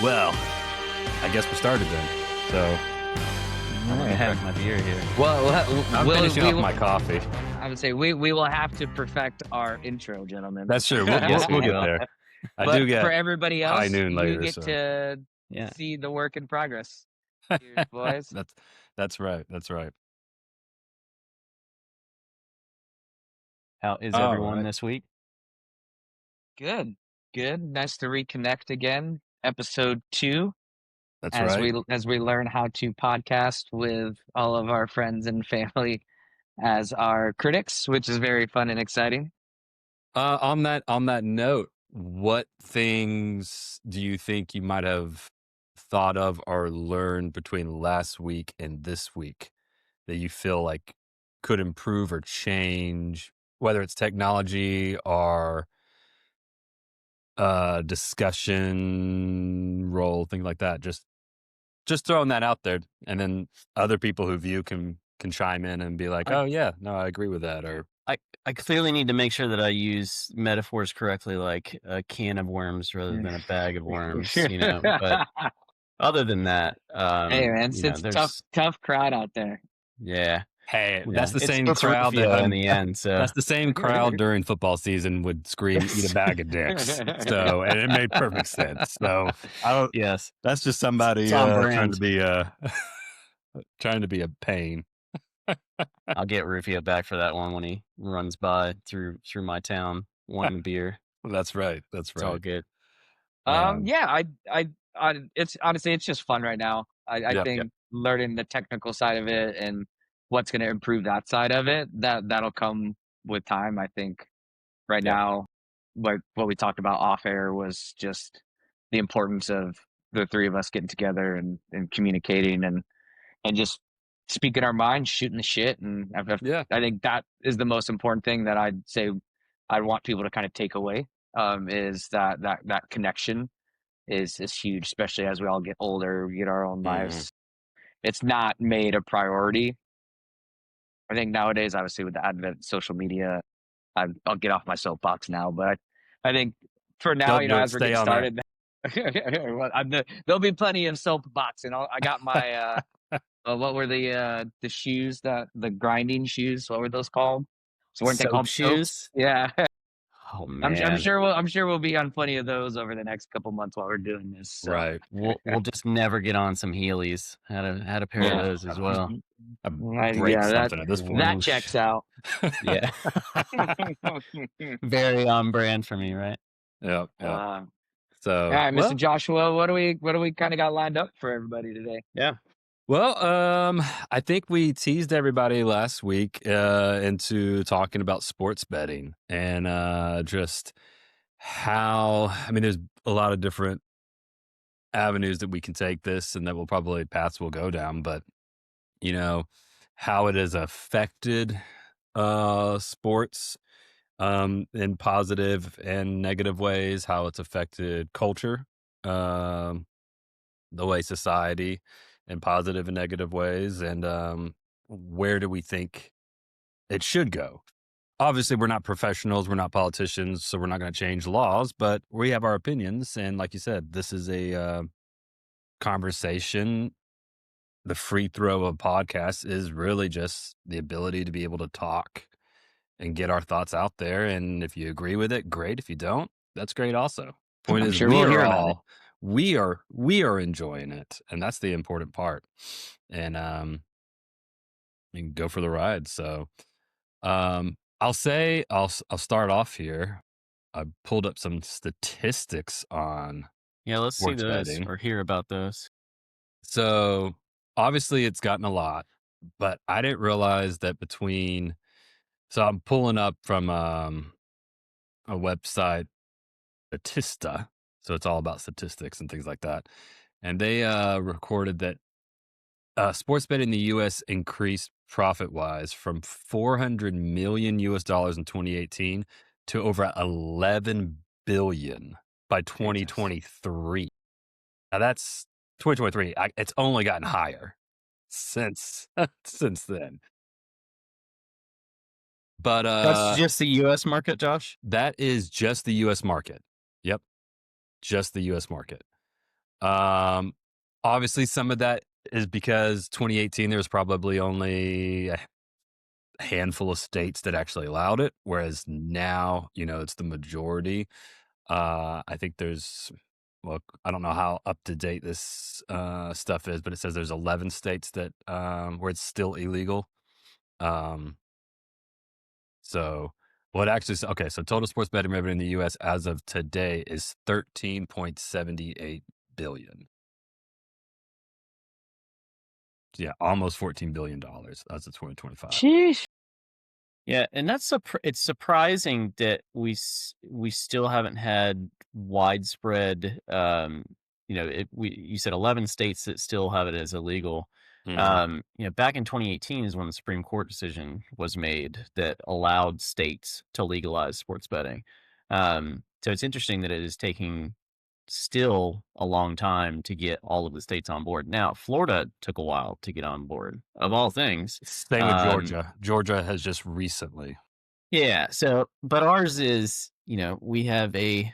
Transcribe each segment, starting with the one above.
Well, I guess we started then. So I'm gonna have my beer here. I'm finishing off my coffee. I would say we will have to perfect our intro, gentlemen. That's true. We'll Yes, get we will. there. I But do get for everybody else, high noon later. you get So to Yeah. see the work in progress. Cheers, boys. that's right. That's right. How is All everyone right. this week? Good. Nice to reconnect again. Episode 2. That's as right. we learn how to podcast with all of our friends and family as our critics, which is very fun and exciting. On that note, what things do you think you might have thought of or learned between last week and this week that you feel like could improve or change, whether it's technology or discussion role, things like that? Just throwing that out there, and then other people who view can chime in and be like, "Oh yeah, no, I agree with that," or I clearly need to make sure that I use metaphors correctly, like a can of worms rather than a bag of worms. But other than that, Hey man, it's there's tough crowd out there. yeah. hey, Yeah, that's the it's same crowd Rufio that in the end. So that's the same crowd during football season would scream, "Eat a bag of dicks." So, and it made perfect sense. So, I don't. yes, That's just somebody It's on trying brand. to be trying to be a pain. I'll get Rufio back for that one when he runs by through my town wanting a beer. That's right. That's It's all right. good. Yeah, I it's honestly, it's just fun right now. I Yep, think learning the technical side of it and what's going to improve that side of it, that'll come with time. I think right Yep. now, what we talked about off air was just the importance of the three of us getting together and communicating and just speaking our minds, shooting the shit. And Yeah. I think that is the most important thing that I'd say I'd want people to kind of take away, is that connection is huge, especially as we all get older, we get our own lives. It's not made a priority. I think nowadays, obviously, with the advent of social media, I'll get off my soapbox now, but I think for now, Don't as we're stay getting on started, there'll be plenty of soapboxing. I got my what were the shoes, the grinding shoes? What were those called? So weren't they Soap called shoes? soaps? Yeah. Oh I'm man, sure we'll be on plenty of those over the next couple months while we're doing this. So. Right. we'll just never get on some Heelys. Had a pair Yeah. of those as well. Break something at this point. That checks out. Yeah, very on brand for me, right? Yeah. So, all right, Mr. well, Joshua, what do we kind of got lined up for everybody today? Yeah. Well, I think we teased everybody last week into talking about sports betting and just how, I mean, there's a lot of different avenues that we can take this and that will probably paths will go down, but how it has affected sports in positive and negative ways, how it's affected culture, the way society in positive and negative ways, and where do we think it should go? Obviously, we're not professionals, we're not politicians, so we're not going to change laws, but we have our opinions. And like you said, this is a conversation. The free throw of podcasts is really just the ability to be able to talk and get our thoughts out there. And if you agree with it, great. If you don't, that's great also. Point I'm is, sure we'll hear about it. we are enjoying it, and that's the important part. And you can go for the ride. So I'll start off here. I pulled up some statistics on Yeah, let's see sports those betting. or hear about those. So obviously it's gotten a lot, but I didn't realize that so I'm pulling up from a website, Statista. So it's all about statistics and things like that. And they recorded that sports betting in the U.S. increased profit-wise from $400 million in 2018 to over $11 billion by 2023. Now that's 2023. It's only gotten higher since then. But That's just the U.S. market, Josh. that is just the U.S. market. Yep, just the U.S. market. Um, Obviously, some of that is because 2018 there was probably only a handful of states that actually allowed it, whereas now, it's the majority. I think there's, well, I don't know how up to date this stuff is, but it says there's 11 states that where it's still illegal. Um, so what actually? Okay, so total sports betting revenue in the U.S. as of today is 13.78 billion. Yeah, almost $14 billion as of 2025. Sheesh. Yeah, and it's surprising that we still haven't had widespread. You said 11 states that still have it as illegal. Mhm. Back in 2018 is when the Supreme Court decision was made that allowed states to legalize sports betting. So it's interesting that it is taking still a long time to get all of the states on board. Now, Florida took a while to get on board, of all things. Same with Um, Georgia. Georgia has just recently. yeah, so but ours is, we have a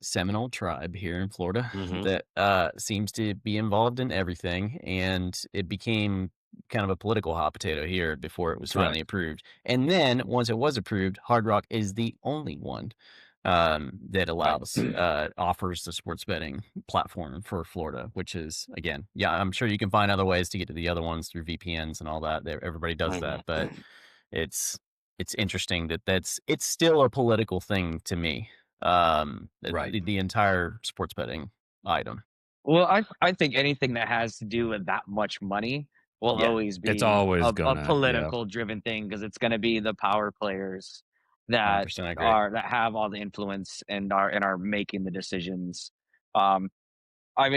Seminole tribe here in Florida Mhm. that seems to be involved in everything, and it became kind of a political hot potato here before it was finally Correct. approved. And then once it was approved, Hard Rock is the only one that Right. offers the sports betting platform for Florida, which is, again, yeah, I'm sure you can find other ways to get to the other ones through VPNs and all that. Everybody does that, but Mhm. it's it's interesting that it's still a political thing to me. Right. The entire sports betting item. Well, I think anything that has to do with that much money will Yeah, always It's be always a gonna, yeah. political driven thing because it's going to be the power players that 100% agree. that have all the influence and are making the decisions. Um, I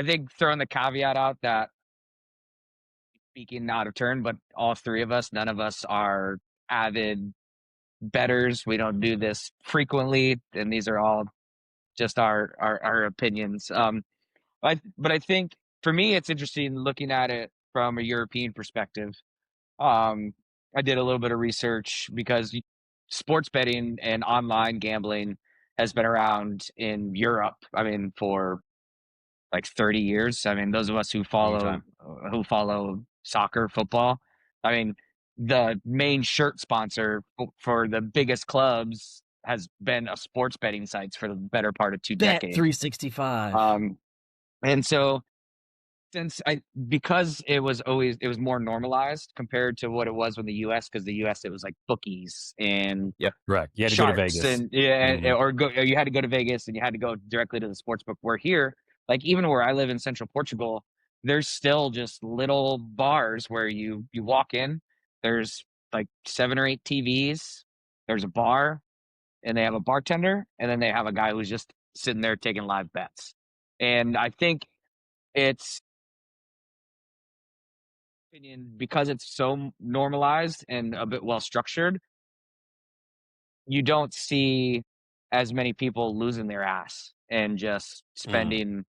think throwing the caveat out that speaking out of turn, but all three of us, none of us are avid betters. We don't do this frequently, and these are all just our opinions. But I think for me, it's interesting looking at it from a European perspective. Um, I did a little bit of research because sports betting and online gambling has been around in Europe. I mean, for like 30 years. I mean, those of us Long time. who follow soccer, football. I mean, the main shirt sponsor for the biggest clubs has been a sports betting sites for the better part of 2 decades. 365. Um, and so since I because it was more normalized compared to what it was when the US, because the US it was like bookies and Yep. Correct. You had to go to sharps Vegas. and yeah, Mhm. or you had to go to Vegas and you had to go directly to the sports book. Where here, like even where I live in central Portugal, there's still just little bars where you walk in, there's like 7 or 8 TVs, there's a bar, and they have a bartender, and then they have a guy who's just sitting there taking live bets. And I think it's opinion because it's so normalized and a bit well structured, you don't see as many people losing their ass and just Mm. spending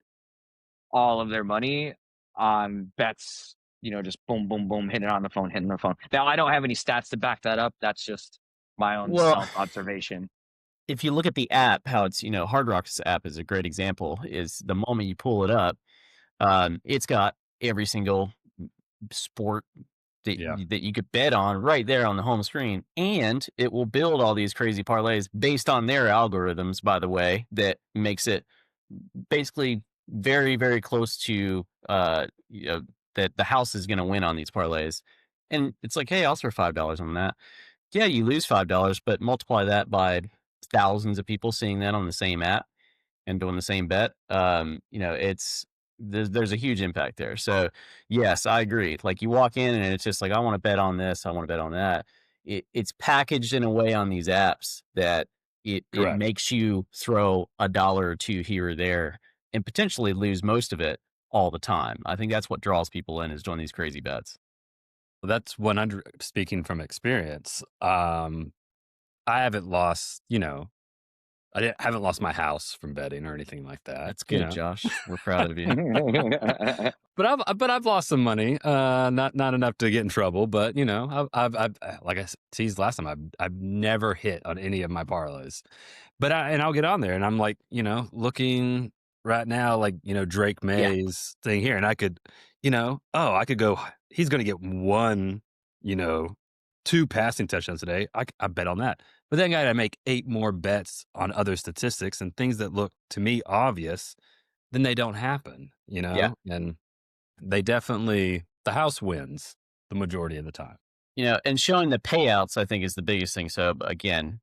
all of their money on bets, just boom, boom, boom, hitting it on the phone, hitting the phone. Now, I don't have any stats to back that up. That's just my own Well, self observation. if you look at the app, how it's, Hard Rock's app is a great example. Is the moment you pull it up, it's got every single sport Yeah. that you could bet on right there on the home screen, and it will build all these crazy parlays based on their algorithms, by the way, that makes it basically very, very close to that the house is going to win on these parlays. And it's like, hey, I'll throw $5 on that. Yeah, you lose $5, but multiply that by thousands of people seeing that on the same app and doing the same bet. It's there's a huge impact there. So yes, I agree. Like you walk in and it's just like, I want to bet on this, I want to bet on that. It's packaged in a way on these apps that it Correct. makes you throw a dollar or two here or there and potentially lose most of it all the time. I think that's what draws people in, is doing these crazy bets. Well, that's 100 speaking from experience. I haven't lost, haven't lost my house from betting or anything like that, That's good, Josh. We're proud of you. But I've lost some money, not enough to get in trouble, but, I've like I teased last time, I've never hit on any of my parlays. But I'll get on there and I'm like, looking right now, like, Drake Yeah. May's thing here, and I could, I could go, he's going to get one, you know, 2 passing touchdowns today. I bet on that. But then I got to make 8 more bets on other statistics and things that look to me obvious, then they don't happen, Yeah. and the house wins the majority of the time. And showing the payouts, I think, is the biggest thing. So again,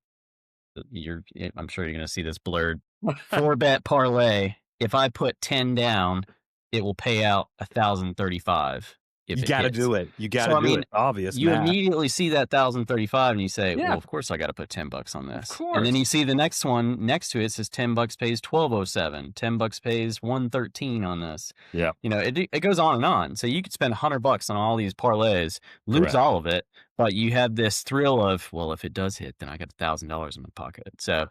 I'm sure you're going to see this blurred. 4-bet parlay. If I put 10 down, it will pay out 1,035 if You it got to hits. do it. You got So to I do mean, it. Obvious you math. immediately see that 1,035 and you say, Yeah. well, of course I got to put $10 on Of this. And then you course. see the next one next to it says $10 pays 1207, $10 pays 113 on this. Yeah. It goes on and on. So you could spend $100 on all these parlays, lose Correct. all of it, but you have this thrill of, well, if it does hit, then I got $1,000 in my pocket. So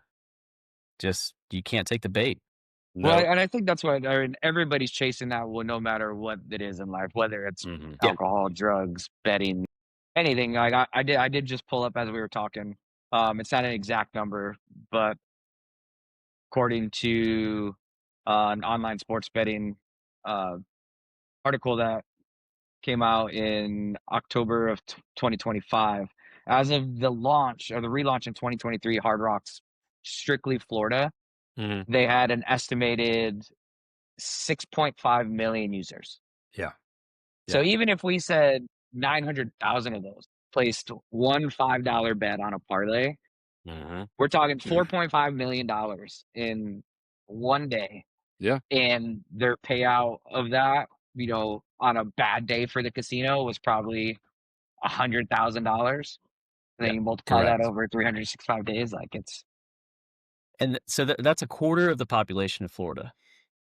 just you can't take the bait. No. Well, and I think that's what everybody's chasing that one, no matter what it is in life, whether it's Mhm. Yeah. alcohol, drugs, betting, anything. Like I did just pull up as we were talking. It's not an exact number, but according to an online sports betting uh, article that came out in October of 2025, as of the launch or the relaunch in 2023, Hard Rock's strictly Florida, Mhm. they had an estimated 6.5 million users. Yeah. So Yeah. even if we said 900,000 of those placed one $5 bet on a parlay, Mhm. we're talking $4.5 million in one day. Yeah. And their payout of that, on a bad day for the casino was probably $100,000. And Yeah. then you multiply that Correct. over 365 days, like it's And so that's a quarter of the population of Florida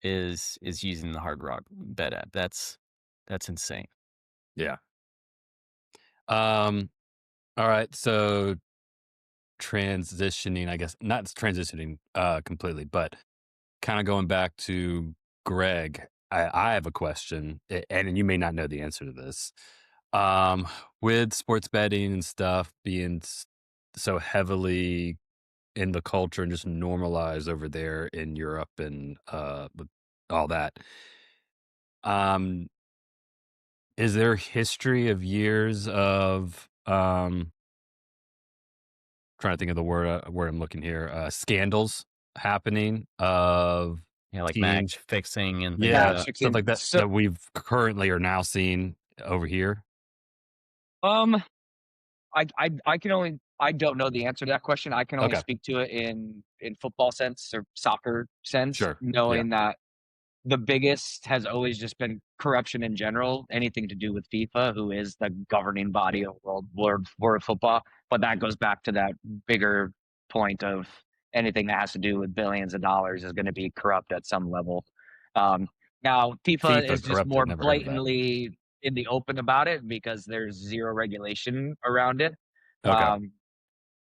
is using the Hard Rock Bet app. That's insane. Yeah. All right. So transitioning, I guess not transitioning completely, but kind of going back to Greg, I have a question, and you may not know the answer to this. With sports betting and stuff being so heavily in the culture and just normalized over there in Europe and with all that, um, is there history of years of trying to think of the word I'm looking here, scandals happening of Yeah, like teams. match fixing and things like Yeah, that. stuff matching. like that So that we've currently are now seeing over here. um I don't know the answer to that question. I can only Okay, speak to it in football sense or soccer sense, sure. Yeah, knowing that the biggest has always just been corruption in general, anything to do with FIFA, who is the governing body of world football. But that goes back to that bigger point of anything that has to do with billions of dollars is going to be corrupt at some level. Um, Now, FIFA FIFA is just corrupted, more never heard of that. blatantly in the open about it because there's zero regulation around it. Okay, Um,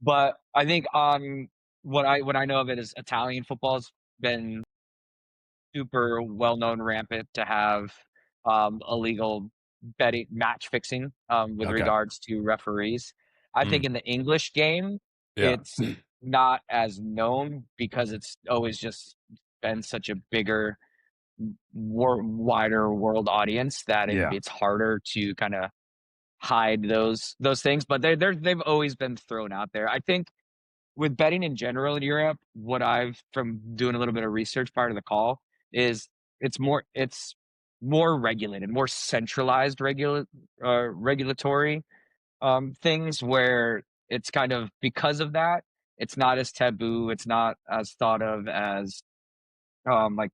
but I think on what I know of it is Italian football's been super well known rampant to have illegal betting match fixing with okay. regards to referees. I think Mm, in the English game, yeah, it's not as known because it's always just been such a bigger, wider world audience that yeah, it's harder to kind of hide those things. But they've always been thrown out there. I think with betting in general in Europe, what I've from doing a little bit of research prior to the call is it's more regulated, more centralized regulatory things where it's kind of because of that, it's not as taboo, it's not as thought of as like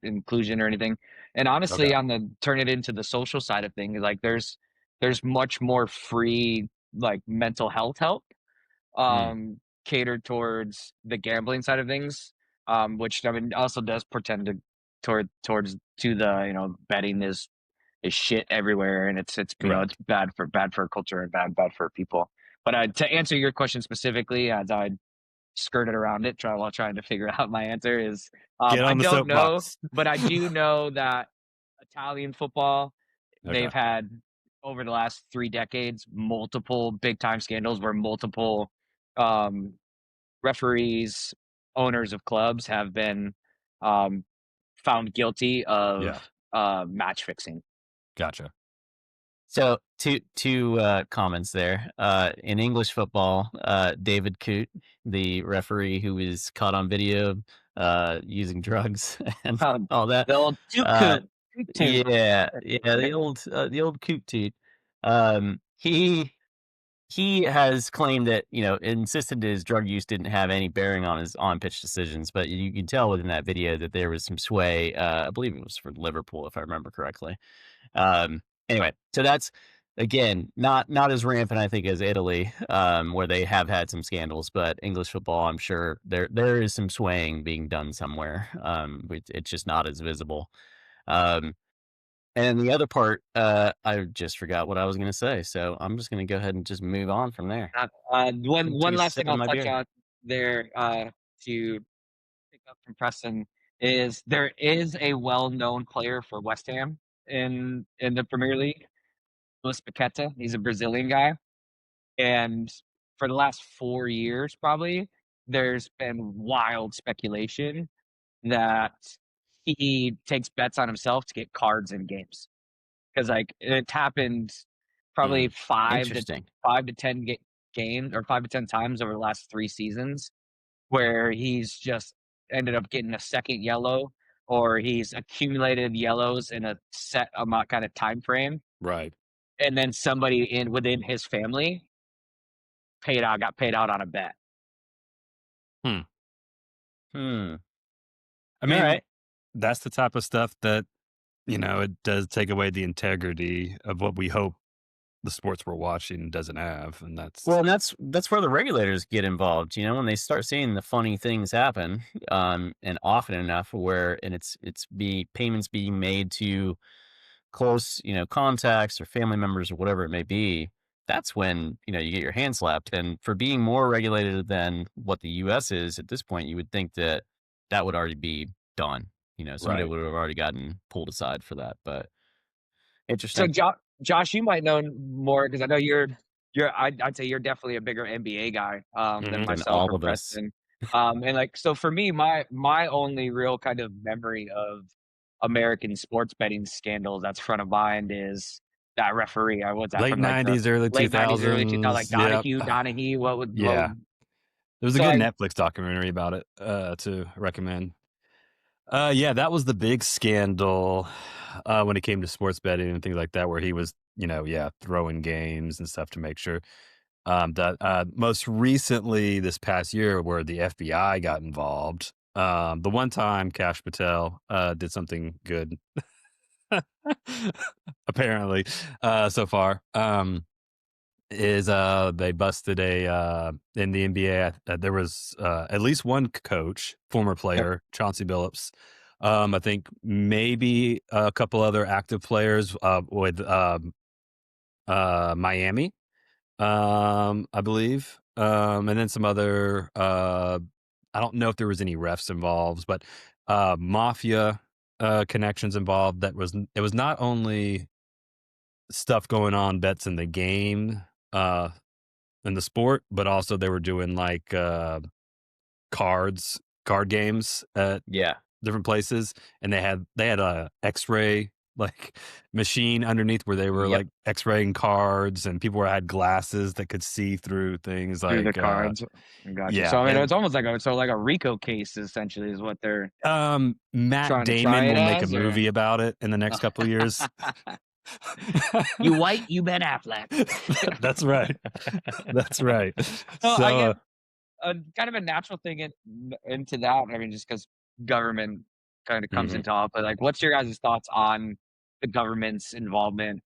inclusion or anything. And okay. honestly, on the turn it into the social side of things, like there's much more free like mental health help Mm, catered towards the gambling side of things, which I mean also does pretend to towards to the betting is shit everywhere, and it's it's correct. bad for culture and bad for people. But to answer your question specifically, as I skirted around it, while trying to figure out my answer is Get I on the don't know, soapbox. but I do know that Italian football Okay. they've had over the last 3 decades multiple big time scandals where multiple um, referees, owners of clubs have been um, found guilty Yeah. of match fixing. Gotcha. So two comments there. In English football, David Coote, the referee who was caught on video using drugs and Um, all that. the old toot Uh, toot, toot toot. yeah, the old Coote Toot. Um, he he has claimed that, insisted that his drug use didn't have any bearing on his on pitch decisions, but you can tell within that video that there was some sway. I believe it was for Liverpool, if I remember correctly. Anyway, so that's again not as rampant, I think, as Italy, where they have had some scandals, but English football, I'm sure there is some swaying being done somewhere. It's just not as visible. Um, and the other part, I just forgot what I was going to say, so I'm just going to go ahead and just move on from there. One Take a last sip thing of I'll my touch beer. on there to pick up from Preston is there is a well-known player for West Ham in the Premier League, Luis Paqueta. He's a Brazilian guy, and for the last 4 years, probably there's been wild speculation that he takes bets on himself to get cards in games because like it's happened probably Hmm. Interesting. 5 to 10 games or 5 to 10 times over the last 3 seasons where he's just ended up getting a second yellow or he's accumulated yellows in a set amount kind of time frame, Right. and then somebody in within his family got paid out on a bet. Hmm. Hmm. I All mean, right. that's the type of stuff that, it does take away the integrity of what we hope the sports we're watching doesn't have. And Well, that's and that's where the regulators get involved. When they start seeing the funny things happen, and often enough, where and it's be payments being made to close, contacts or family members or whatever it may be. That's when you get your hand slapped. And for being more regulated than what the U.S. is at this point, you would think that that would already be done. Somebody right. would have already gotten pulled aside for that. But So, interesting. Josh, you might know more because I know I'd say you're definitely a bigger NBA guy than Hmm. Than myself all or of us. Preston. And like, so for me, my only real kind of memory of American sports betting scandals that's front of mind is that referee. I was that Late from like the 90s, early late '90s, early 2000s, like 2000s. Yep. Donahue. What Yeah. would There was a so good I Netflix documentary about it to recommend. Yeah, that was the big scandal when it came to sports betting and things like that, where he was, yeah, throwing games and stuff to make sure. That most recently this past year, where the FBI got involved. The one time Cash Patel did something good, apparently, so far. Is they busted a in the NBA. There was at least one coach, former Yep. player, Chauncey Billups. I think maybe a couple other active players with Miami, I believe, and then some other. I don't know if there was any refs involved, but mafia connections involved. It was not only stuff going on bets in the game. In the sport, but also they were doing like card games at Yeah. different places, and they had a X-ray like machine underneath where they were Yep. like X-raying cards, and people had glasses that could see through things through the like cards. Gotcha. So yeah, I mean, and it's almost like a Rico case essentially is what they're Matt trying to try Damon it will make a as, or movie about it in the next couple of years. you white, you Ben Affleck. That's right. That's right. So I So guess a kind of a natural thing into that. I mean, just because government kind of comes mhm. into all, but like, what's your guys' thoughts on the government's involvement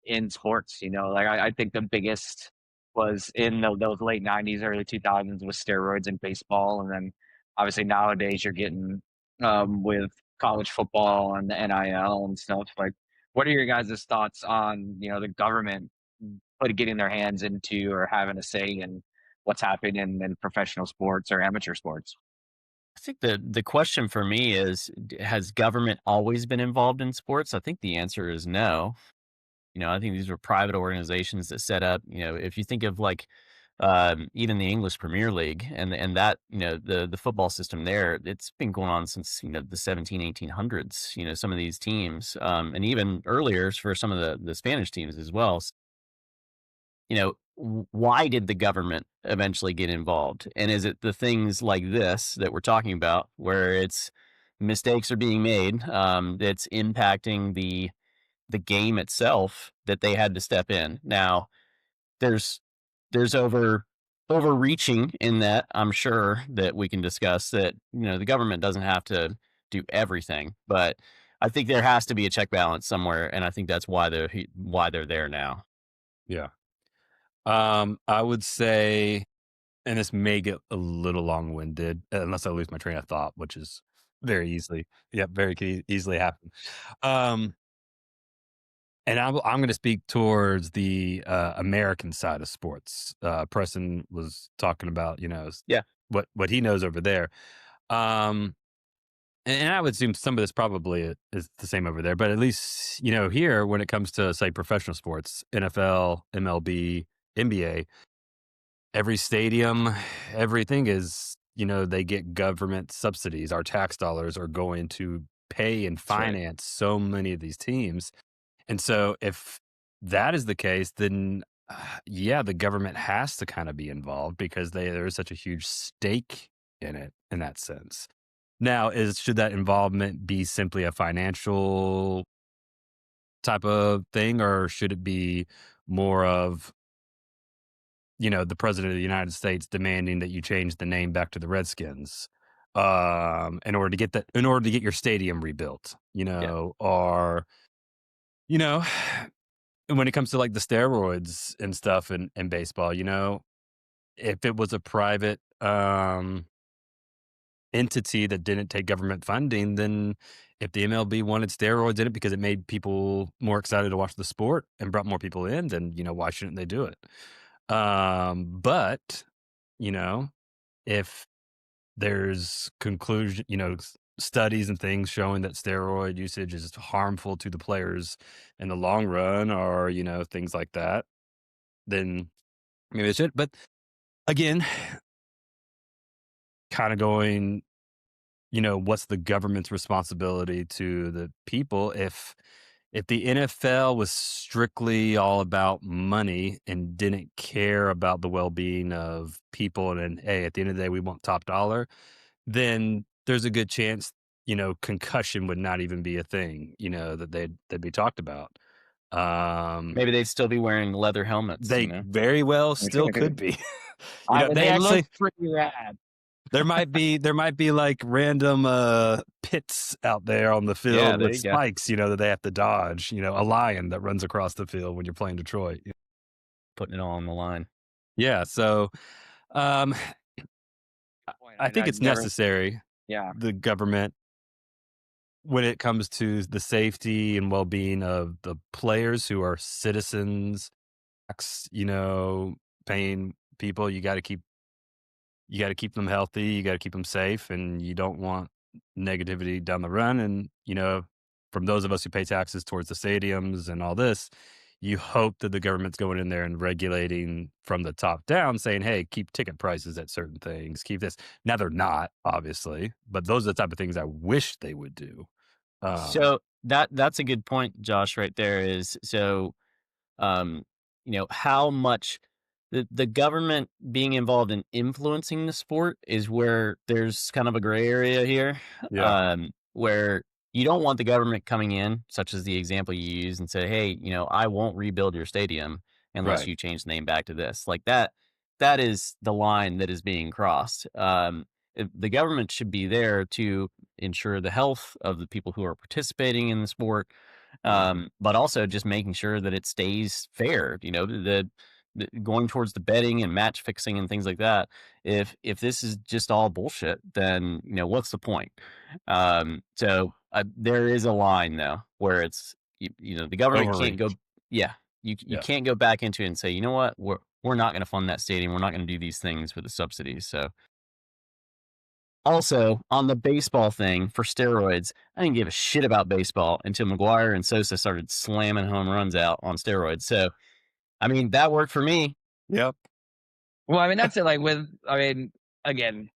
in sports? Like I think the biggest was in those late '90s, early 2000s with steroids in baseball, and then obviously nowadays you're getting with college football and the NIL and stuff. Like, what are your guys' thoughts on the government getting their hands into or having a say in what's happening in professional sports or amateur sports? I think the question for me is, has government always been involved in sports? I think the answer is no. I think these were private organizations that set up, if you think of like even the English Premier League, and that, the football system there, it's been going on since, the 1800s, some of these teams, and even earlier for some of the Spanish teams as well. Why did the government eventually get involved? And is it the things like this that we're talking about, where it's mistakes are being made, that's impacting the game itself, that they had to step in? Now, there's there's overreaching in that, I'm sure, that we can discuss, that, the government doesn't have to do everything, but I think there has to be a check balance somewhere, and I think that's why they're there now. Yeah. I would say, and this may get a little long-winded unless I lose my train of thought, which is very easily, yeah, very easily happen. Um, and I'm going to speak towards the American side of sports. Preston was talking about, Yeah. what he knows over there. Um, and I would assume some of this probably is the same over there, but at least, here when it comes to, say, professional sports, NFL, MLB, NBA, every stadium, everything is, they get government subsidies. Our tax dollars are going to pay and That's right. finance so many of these teams. And so if that is the case, then yeah, the government has to kind of be involved because there is such a huge stake in it in that sense. Now, should that involvement be simply a financial type of thing, or should it be more of, the president of the United States demanding that you change the name back to the Redskins, in order to get your stadium rebuilt, Yeah. or, you know, and when it comes to like the steroids and stuff in baseball, if it was a private, entity that didn't take government funding, then if the MLB wanted steroids in it because it made people more excited to watch the sport and brought more people in, then, why shouldn't they do it? But, you know, if there's studies and things showing that steroid usage is harmful to the players in the long run, or, things like that, then maybe they should. But again, kind of going, what's the government's responsibility to the people if the NFL was strictly all about money and didn't care about the well-being of people, and hey, at the end of the day, we want top dollar, then there's a good chance, concussion would not even be a thing, that they'd be talked about. Maybe they'd still be wearing leather helmets, They very well still could be. They They look actually pretty rad. there might be like random pits out there on the Yeah, field there with you go. spikes, that they have to dodge, a lion that runs across the field when you're playing Detroit. Putting it all on the line. Yeah, so um Point. I think I've it's never. necessary, Yeah. the government, when it comes to the safety and well-being of the players who are citizens, paying people, you got to keep them healthy, you got to keep them safe, and you don't want negativity down the run. And, from those of us who pay taxes towards the stadiums and all this, you hope that the government's going in there and regulating from the top down, saying, hey, keep ticket prices at certain things, keep this. Now, they're not, obviously, but those are the type of things I wish they would do. Um, So that's a good point, Josh, right there. Is so um, how much the government being involved in influencing the sport is where there's kind of a gray area here, yeah, where you don't want the government coming in, such as the example you use, and say, hey, I won't rebuild your stadium unless right. you change the name back to this. Like that is the line that is being crossed. The government should be there to ensure the health of the people who are participating in the sport, but also just making sure that it stays fair. Going towards the betting and match fixing and things like that. If this is just all bullshit, then what's the point? There is a line though where it's the government can't go. Overreach. Yeah, you Yeah. can't go back into it and say, you know what, we're not going to fund that stadium. We're not going to do these things for the subsidies. So also, on the baseball thing for steroids, I didn't give a shit about baseball until McGuire and Sosa started slamming home runs out on steroids. So, I mean, that worked for me. Yep. Well, I mean, that's it. Like again,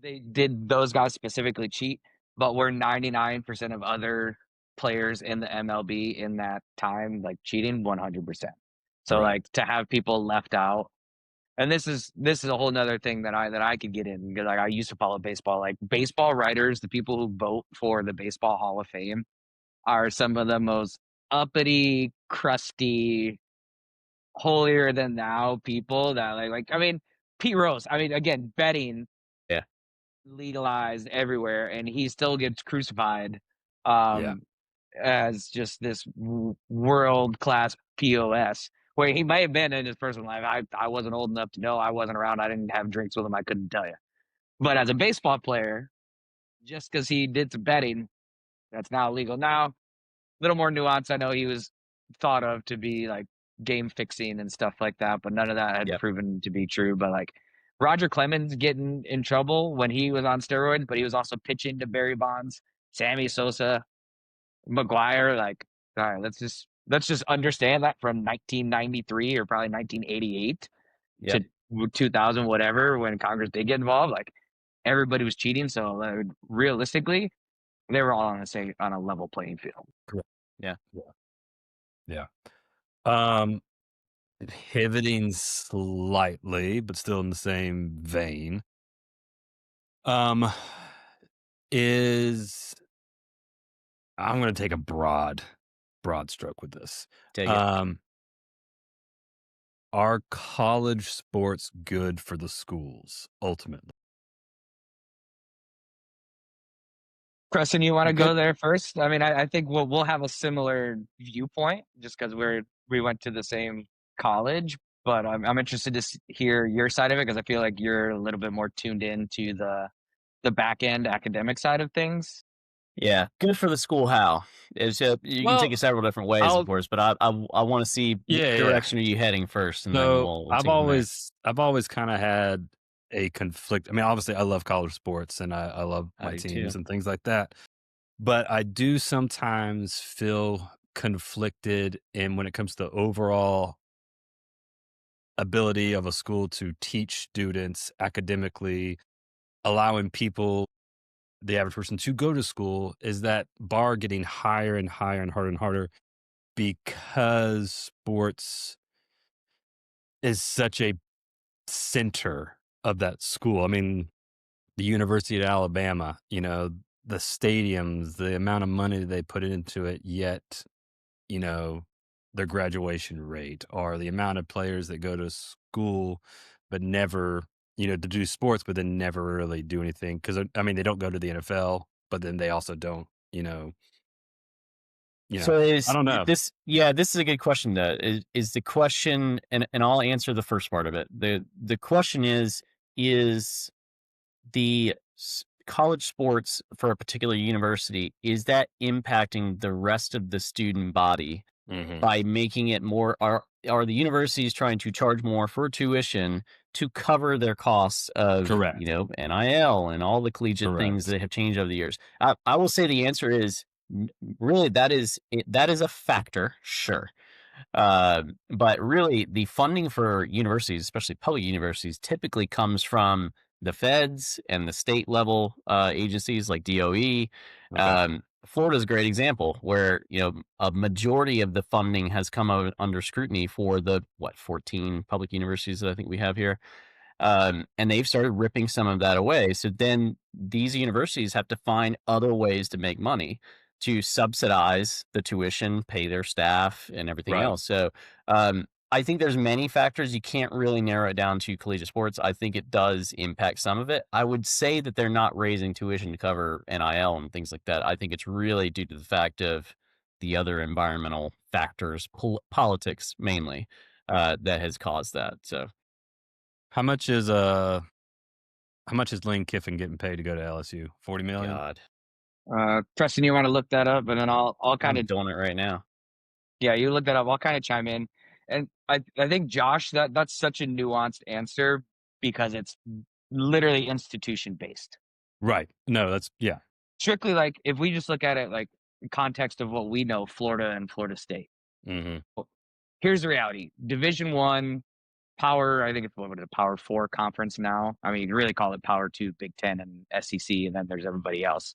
they did those guys specifically cheat, but were 99% of other players in the MLB in that time like cheating? 100%. So Right. like to have people left out, and this is a whole nother thing that I could get in because like I used to follow baseball. Like baseball writers, the people who vote for the Baseball Hall of Fame are some of the most uppity, crusty, holier than thou people that I mean, Pete Rose. I mean, again, betting Yeah. legalized everywhere, and he still gets crucified Yeah. um, as just this world class POS. Where he may have been in his personal life. I wasn't old enough to know. I wasn't around. I didn't have drinks with him. I couldn't tell you. But as a baseball player, just because he did some betting, that's now illegal. Now, little more nuance. I know he was thought of to be like game fixing and stuff like that, but none of that had Yep. proven to be true. But like Roger Clemens getting in trouble when he was on steroids, but he was also pitching to Barry Bonds, Sammy Sosa, McGuire. Like, all right, let's just understand that from 1993 or probably 1988 Yep. to 2000, whatever, when Congress did get involved. Like everybody was cheating, so realistically, they were all on a level playing field. Correct. Yeah. Yeah. Um, Pivoting slightly, but still in the same vein. Is I'm going to take a broad stroke with this. Take it. Um, are college sports good for the schools ultimately? Preston, you want to go Good. there first? I mean, I think we'll have a similar viewpoint just because we went to the same college, but I'm interested to hear your side of it because I feel like you're a little bit more tuned in to the back end academic side of things. Yeah. Good for the school. How? You can take Well, it several different ways, of I'll course, but I want to see which Yeah. direction are you heading first, and then So we'll I've take it from there. always kind of had a conflict. I mean, obviously, I love college sports and I love I my do teams too. and things like that. But I do sometimes feel conflicted in when it comes to overall ability of a school to teach students academically, allowing people, the average person, to go to school. Is that bar getting higher and higher and harder because sports is such a center of that school? I mean, the University of Alabama, the stadiums, the amount of money they put into it, yet, you know, their graduation rate, or the amount of players that go to school but never, to do sports, but then never really do anything. Because I mean, they don't go to the NFL, but then they also don't, So I is don't know. this? Yeah, this is a good question. Is the question, and I'll answer the first part of it. The question is the college sports for a particular university, is that impacting the rest of the student body Hmm. by making it more? Are the universities trying to charge more for tuition to cover their costs of, Correct. NIL and all the collegiate things Correct. that have changed over the years? I will say the answer is really that is a factor, sure. But really, the funding for universities, especially public universities, typically comes from the feds and the state level agencies like DOE. Okay. Florida's a great example where a majority of the funding has come out under scrutiny for the 14 public universities that I think we have here. And they've started ripping some of that away. So then these universities have to find other ways to make money to subsidize the tuition, pay their staff, and everything Right. else. So I think there's many factors. You can't really narrow it down to collegiate sports. I think it does impact some of it. I would say that they're not raising tuition to cover NIL and things like that. I think it's really due to the fact of the other environmental factors, politics mainly, that has caused that. So How much is Lane Kiffin getting paid to go to LSU? 40 million? God. Preston, you want to look that up, and then I'll kind I'm of doing it right now. yeah, you look that up. I'll kind of chime in, and I think Josh, that's such a nuanced answer because it's literally institution based. Right. No, that's yeah. Strictly like if we just look at it like context of what we know, Florida and Florida State. Mhm. Here's the reality: Division One power. I think it's what is it, Power 4 conference now. I mean, you can really call it Power 2, Big Ten, and SEC, and then there's everybody else.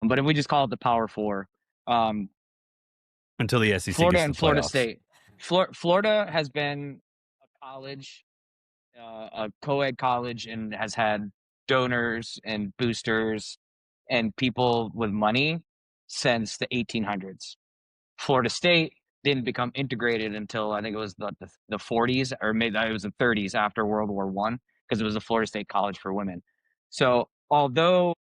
But if we just call it the Power 4, Until the SEC Florida gets to and the Florida playoffs. State. Florida has been a college, a co-ed college, and has had donors and boosters and people with money since the 1800s. Florida State didn't become integrated until I think it was the 40s, or maybe it was the 30s after World War I, because it was a Florida State college for women. So although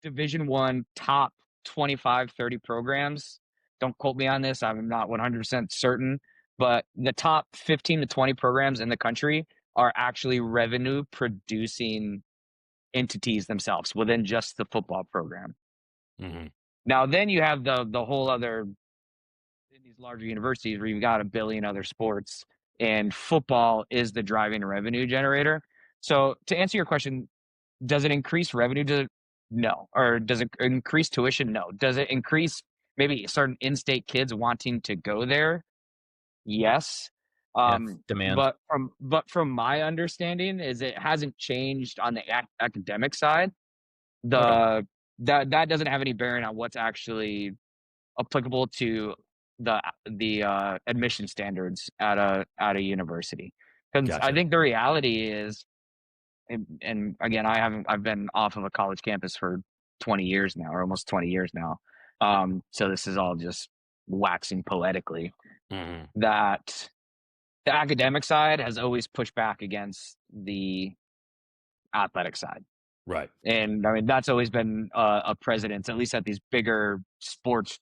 Division I top 25, 30 programs, don't quote me on this, I'm not 100% certain, but the top 15 to 20 programs in the country are actually revenue producing entities themselves within just the football program. Mhm. Now, then you have the whole other in these larger universities where you've got a billion other sports, and football is the driving revenue generator. So to answer your question, does it increase revenue? No. Or does it increase tuition? No. Does it increase maybe certain in-state kids wanting to go there? Yes. Yeah, demand. But from my understanding is it hasn't changed on the academic side. Okay. That doesn't have any bearing on what's actually applicable to the admission standards at a university. Because I Gotcha. think the reality is, and again, I've been off of a college campus for 20 years now, or almost 20 years now. So this is all just waxing poetically, Mhm. that the academic side has always pushed back against the athletic side. Right. And I mean, that's always been a precedent, at least at these bigger sports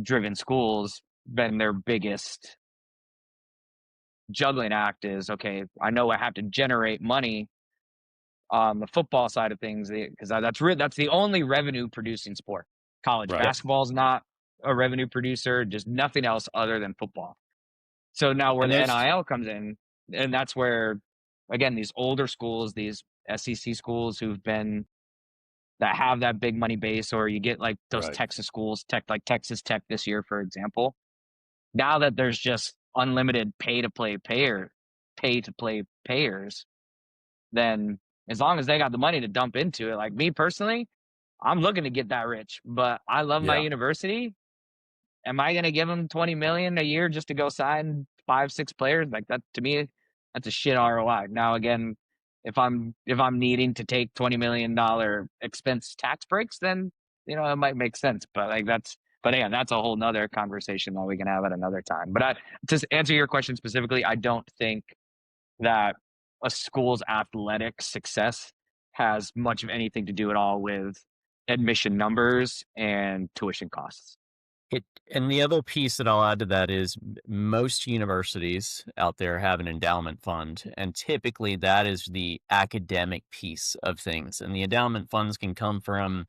driven schools, been their biggest juggling act is, okay, I know I have to generate money on the football side of things, because that's the only revenue producing sport. College Right. basketball is not a revenue producer, just nothing else other than football. So now where And the there's NIL comes in, and that's where, again, these older schools, these SEC schools that have that big money base, or you get like those Right. Texas schools, like Texas Tech this year, for example. Now that there's just unlimited pay to play payers, then as long as they got the money to dump into it, like me personally, I'm looking to get that rich, but I love my Yeah. university. Am I going to give them 20 million a year just to go sign 5, 6 players? Like, that to me, that's a shit ROI. Now, again, if I'm needing to take $20 million expense tax breaks, then, it might make sense. But yeah, that's a whole nother conversation that we can have at another time. But to answer your question specifically, I don't think that a school's athletic success has much of anything to do at all with admission numbers and tuition costs. And the other piece that I'll add to that is most universities out there have an endowment fund, and typically that is the academic piece of things. And the endowment funds can come from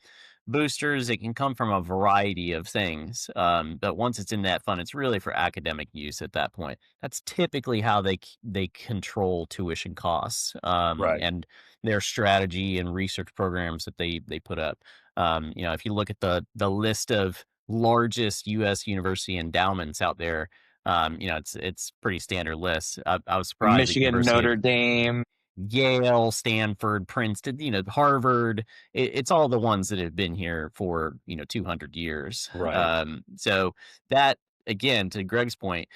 boosters, it can come from a variety of things. But once it's in that fund, it's really for academic use at that point. That's typically how they control tuition costs, Right. and their strategy and research programs that they put up. If you look at the list of largest U.S. university endowments out there, it's pretty standard list. I was surprised at Michigan, University of Notre Dame. Yale, Stanford, Princeton, Harvard. It's all the ones that have been here for 200 years. Right. So that, again, to Greg's point,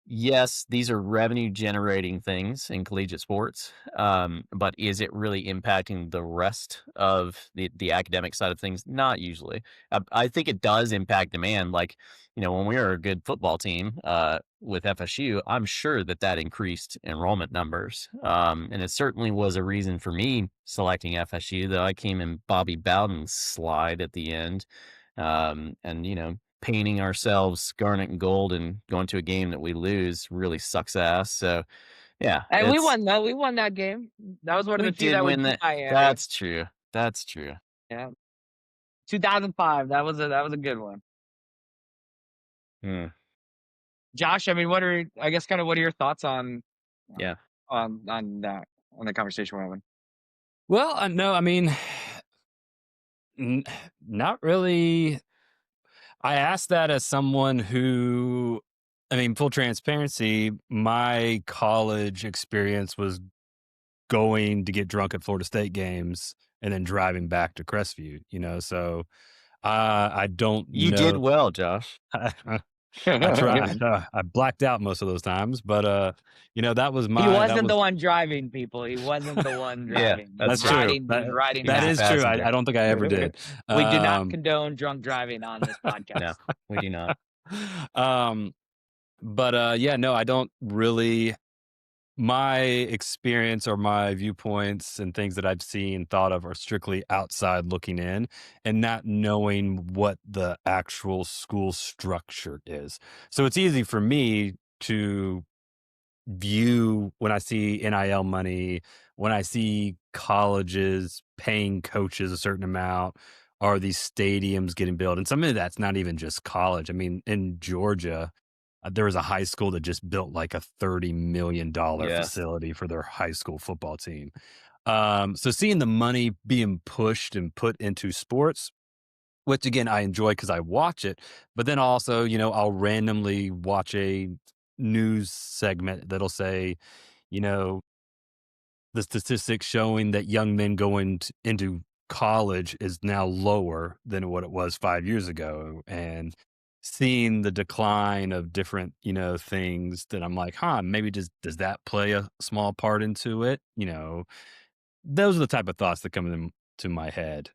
yes, these are revenue generating things in collegiate sports, but is it really impacting the rest of the academic side of things? Not usually. I think it does impact demand. Like, when we were a good football team with FSU, I'm sure that increased enrollment numbers. And it certainly was a reason for me selecting FSU, though I came in Bobby Bowden's slide at the end. And painting ourselves scarlet and gold and going to a game that we lose really sucks ass. So yeah, And we won that. We won that game. That was one of we the few did that we win beat that. Miami. That's true. That's true. Yeah, 2005. That was a good one. Hmm. Josh, I mean, what are your thoughts on Yeah. on that on the conversation we're having? Well, no, I mean, not really. I asked that as someone who I mean, full transparency, my college experience was going to get drunk at Florida State games and then driving back to Crestview, so, I don't You did know. well, Josh. I try I blacked out most of those times, but, that was He my that wasn't the was one driving, people. He wasn't the one Yeah, driving. He that's was that's true. true. riding. He was That riding He was that a back. is true. passenger. I don't think I ever did. We do not Um condone drunk driving on this No, podcast. we do not. um, but, yeah, no, I don't really my experience or my viewpoints and things that I've seen, thought of are strictly outside looking in and not knowing what the actual school structure is. So it's easy for me to view when I see NIL money, when I see colleges paying coaches a certain amount, are these stadiums getting built? And some of that's not even just college. I mean, in Georgia, there was a high school that just built like a $30 million Yes. facility for their high school football team. So seeing the money being pushed and put into sports, which again I enjoy because I watch it, but then also, I'll randomly watch a news segment that'll say, you know, the statistics showing that young men going into college is now lower than what it was 5 years ago, and seeing the decline of different, things that I'm like, huh, maybe does that play a small part into it? Those are the type of thoughts that come into my head.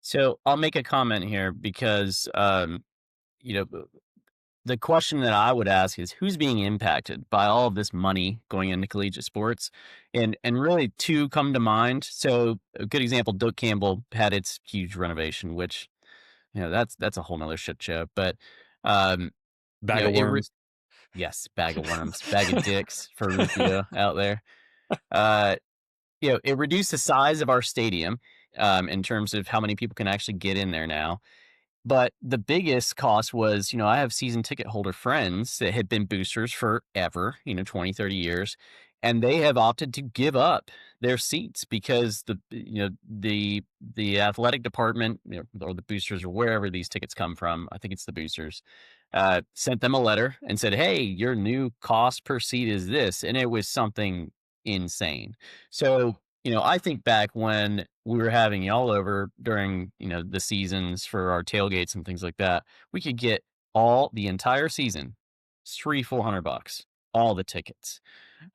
So I'll make a comment here because, you know, the question that I would ask is who's being impacted by all of this money going into collegiate sports? And really two come to mind. So a good example, Doak Campbell had its huge renovation, which, that's a whole nother shit show. But um, Bag of it worms. yes, bag of worms, bag of dicks for Rufio out there. Uh, it reduced the size of our stadium in terms of how many people can actually get in there now. But the biggest cost was, I have season ticket holder friends that had been boosters forever, 20, 30 years, and they have opted to give up their seats because the athletic department, or the boosters or wherever these tickets come from, I think it's the boosters, sent them a letter and said, "Hey, your new cost per seat is this," and it was something insane. So I think back when we were having y'all over during, the seasons for our tailgates and things like that, we could get the entire season, $300-400, all the tickets.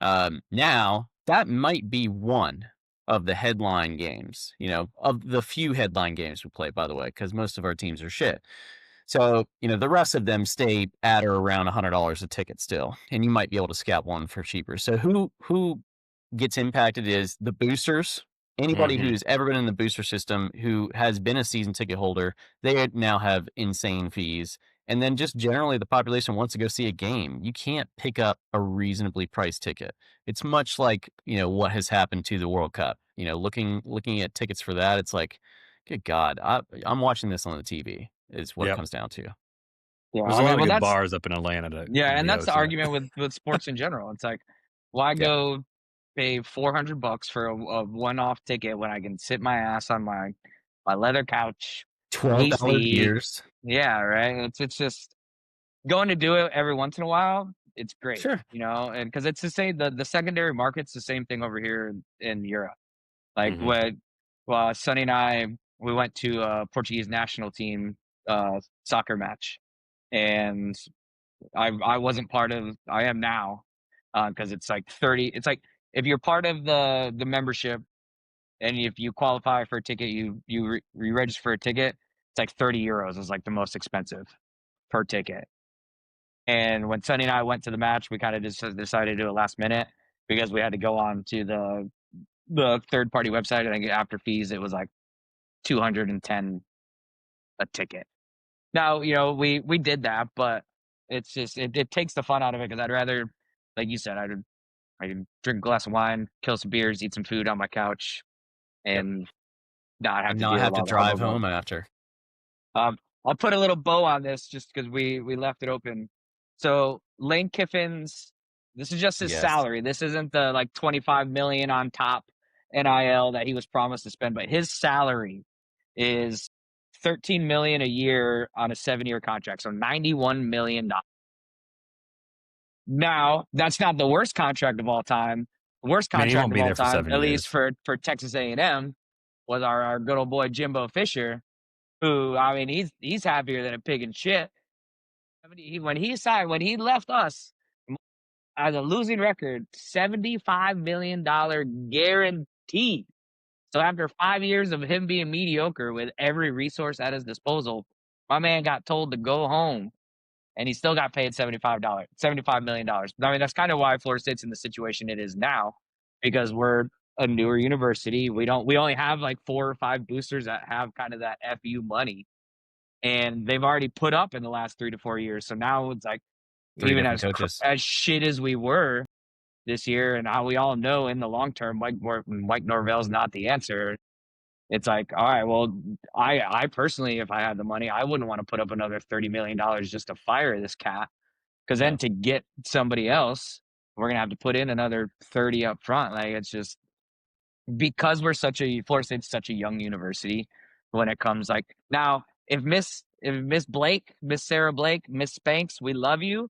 Now that might be one of the headline games, of the few headline games we play, by the way, because most of our teams are shit. So, the rest of them stay at or around $100 a ticket still, and you might be able to scout one for cheaper. So who gets impacted is the boosters. Anybody Mhm. who's ever been in the booster system who has been a season ticket holder, they now have insane fees. And then just generally the population wants to go see a game. You can't pick up a reasonably priced ticket. It's much like, what has happened to the World Cup. Looking at tickets for that, it's like, good God, I'm watching this on the TV is what it Yep. comes down to. Yeah, There's a lot of well, good that's bars up in Atlanta to and go that's the to. argument with sports in general. It's like, why Yeah. go pay $400 for a one-off ticket when I can sit my ass on my leather couch, $12 AC? beers. Yeah, right. It's just going to do it every once in a while. It's great, Sure. and because it's the same. The secondary market's the same thing over here in Europe. Like Mhm. Sonny and I, we went to a Portuguese national team soccer match, and I wasn't part of. I am now, because it's like 30. It's like if you're part of the membership, and if you qualify for a ticket, you register for a ticket. It's like €30 is like the most expensive per ticket. And when Sonny and I went to the match, we kind of just decided to do it last minute because we had to go on to the third party website. I think after fees, it was like 210 a ticket. Now, we did that, but it's just it takes the fun out of it because I'd rather, like you said, I'd drink a glass of wine, kill some beers, eat some food on my couch, Yep. and not have And to not deal have with to all the drive hubbub of. home after. I'll put a little bow on this just because we left it open. So Lane Kiffin's, this is just his Yes. salary. This isn't the like 25 million on top NIL that he was promised to spend, but his salary is 13 million a year on a 7-year contract, so $91 million. Now, that's not the worst contract of all time. The worst Man, he contract won't of be all there for time, 7 at least years. for Texas A&M, was our good old boy Jimbo Fisher, who, I mean, he's happier than a pig in shit. I mean, when he left us as a losing record, $75 million guaranteed. So after 5 years of him being mediocre with every resource at his disposal, my man got told to go home, and he still got paid $75 million. I mean, that's kind of why Florida State's in the situation it is now, because we're a newer university. We only have like 4 or 5 boosters that have kind of that FU money, and they've already put up in the last 3 to 4 years. So now it's like, 3 even different coaches. as shit as we were this year, and how we all know in the long term, Mike Norvell's not the answer. It's like, all right, well, I personally, if I had the money, I wouldn't want to put up another $30 million just to fire this cat, because then to get somebody else, we're gonna have to put in another 30 up front. Like, it's just because Florida State's such a young university when it comes, like, now if Miss Blake, Miss Sarah Blake, Miss Spanks, we love you.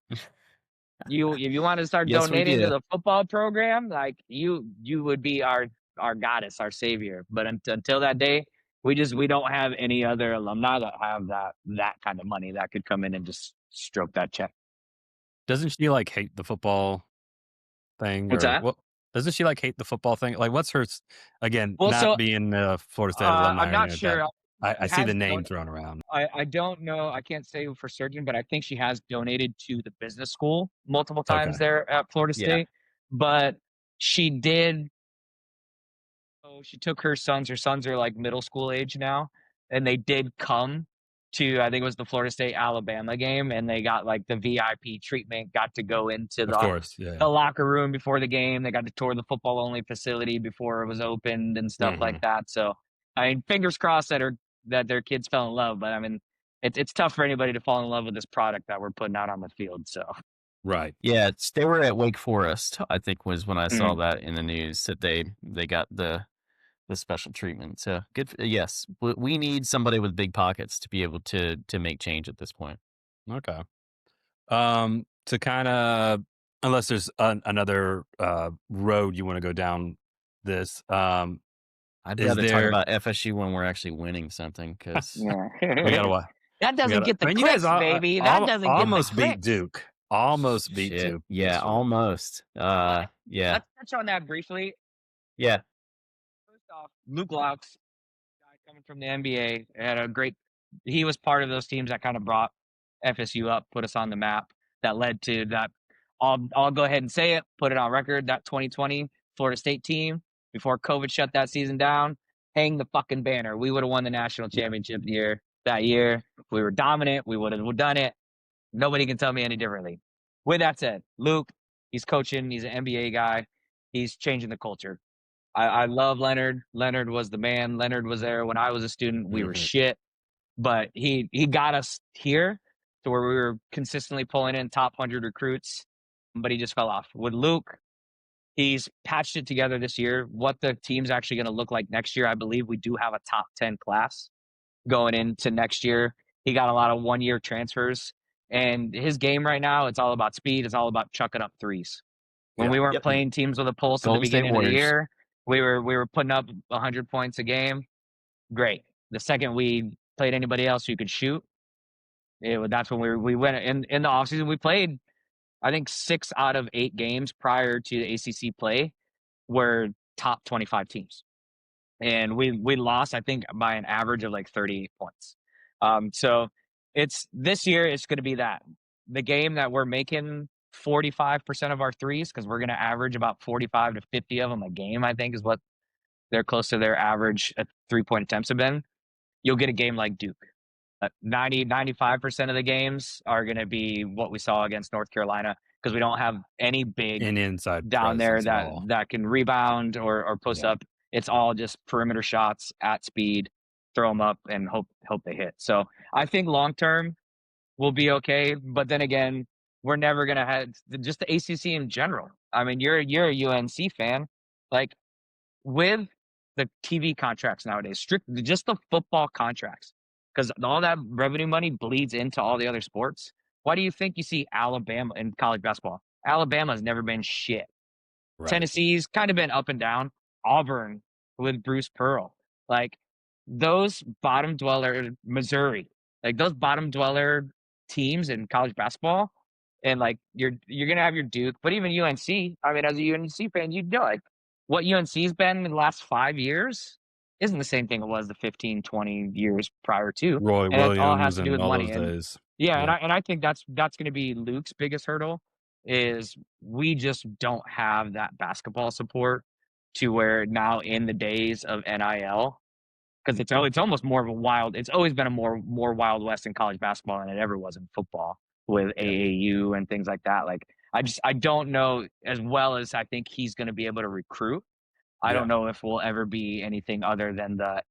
If you want to start Yes, we donating to do. the football program, like, you would be our goddess, our savior. But until that day, we don't have any other alumni that have that kind of money that could come in and just stroke that check. Doesn't she, like, hate the football thing, What's or that? what? Doesn't she, like, hate the football thing? Like, what's her again, Well, not so being a Florida State alumni I'm or not anything like that. sure. I She see the has name don- thrown around. I don't know. I can't say for certain, but I think she has donated to the business school multiple times Okay. there at Florida Yeah. State. But she did. So she took her sons. Her sons are like middle school age now, and they did come to, I think it was the Florida State Alabama game, and they got like the VIP treatment. Got to go into Of course, yeah. the locker room before the game. They got to tour the football only facility before it was opened and stuff like Mhm. that. So, I mean, fingers crossed that their kids fell in love. But I mean, it's tough for anybody to fall in love with this product that we're putting out on the field. So, Right. Yeah, they were at Wake Forest, I think was when I saw Mhm. that in the news that they got the special treatment. So good. Yes, we need somebody with big pockets to be able to make change at this point. Okay. To kinda, unless there's another, road you wanna go down this, I'd is rather talk there about FSU when we're actually winning something because yeah, we gotta wa that we doesn't gotta get I the mean, you guys clicks, baby. That doesn't get the almost beat clicks. Duke. Almost beat shit. Duke Yeah, yesterday. almost. But Yeah, let's touch on that briefly. yeah, First off, Luke Laux, guy coming from the NBA, had a great. He was part of those teams that kind of brought FSU up, put us on the map. That led to that. I'll go ahead and say it, put it on record. That 2020 Florida State team, before COVID shut that season down, hang the fucking banner. We would have won the national championship that year. If we were dominant, we would have done it. Nobody can tell me any differently. With that said, Luke, he's coaching. He's an NBA guy. He's changing the culture. I love Leonard. Leonard was the man. Leonard was there when I was a student. We were Mhm. shit, but he got us here to where we were consistently pulling in top 100 recruits, but he just fell off. With Luke, he's patched it together this year. What the team's actually going to look like next year, I believe we do have a top 10 class going into next year. He got a lot of 1-year transfers, and his game right now, it's all about speed. It's all about chucking up threes. When Yeah. we weren't yep. playing teams with a pulse at the Golden State beginning of the Warriors. year, we were putting up 100 points a game. Great. The second we played anybody else who could shoot, that's when we went in the offseason. We played, I think, 6 out of 8 games prior to the ACC play were top 25 teams, and we lost, I think, by an average of like 38 points. So it's this year. It's going to be the game that we're making 45% of our threes, because we're going to average about 45 to 50 of them a game. I think is what they're close to their average at 3-point attempts have been. You'll get a game like Duke. 95% of the games are going to be what we saw against North Carolina, because we don't have any big An inside down there presence at all. that can rebound or post Yeah. up. It's all just perimeter shots at speed, throw them up and hope they hit. So I think long term we'll be okay. But then again, we're never gonna have just the ACC in general. I mean, you're a UNC fan, like, with the TV contracts nowadays, just the football contracts, because all that revenue money bleeds into all the other sports. Why do you think you see Alabama in college basketball? Alabama's never been shit. Right. Tennessee's kind of been up and down. Auburn with Bruce Pearl, like those bottom dweller Missouri, like those bottom dweller teams in college basketball, and like you're gonna have your Duke, but even UNC. I mean, as a UNC fan, you know like what UNC's been in the last 5 years isn't the same thing it was the 15, 20 years prior to, Roy and it all has Williams to do and with all money. those And days. yeah, Yeah. and I think that's gonna be Luke's biggest hurdle is we just don't have that basketball support to where now in the days of NIL, because it's almost more of a wild. It's always been a more Wild West in college basketball than it ever was in football with Yeah. AAU and things like that. Like I don't know as well as I think he's going to be able to recruit. I Yeah. don't know if we'll ever be anything other than the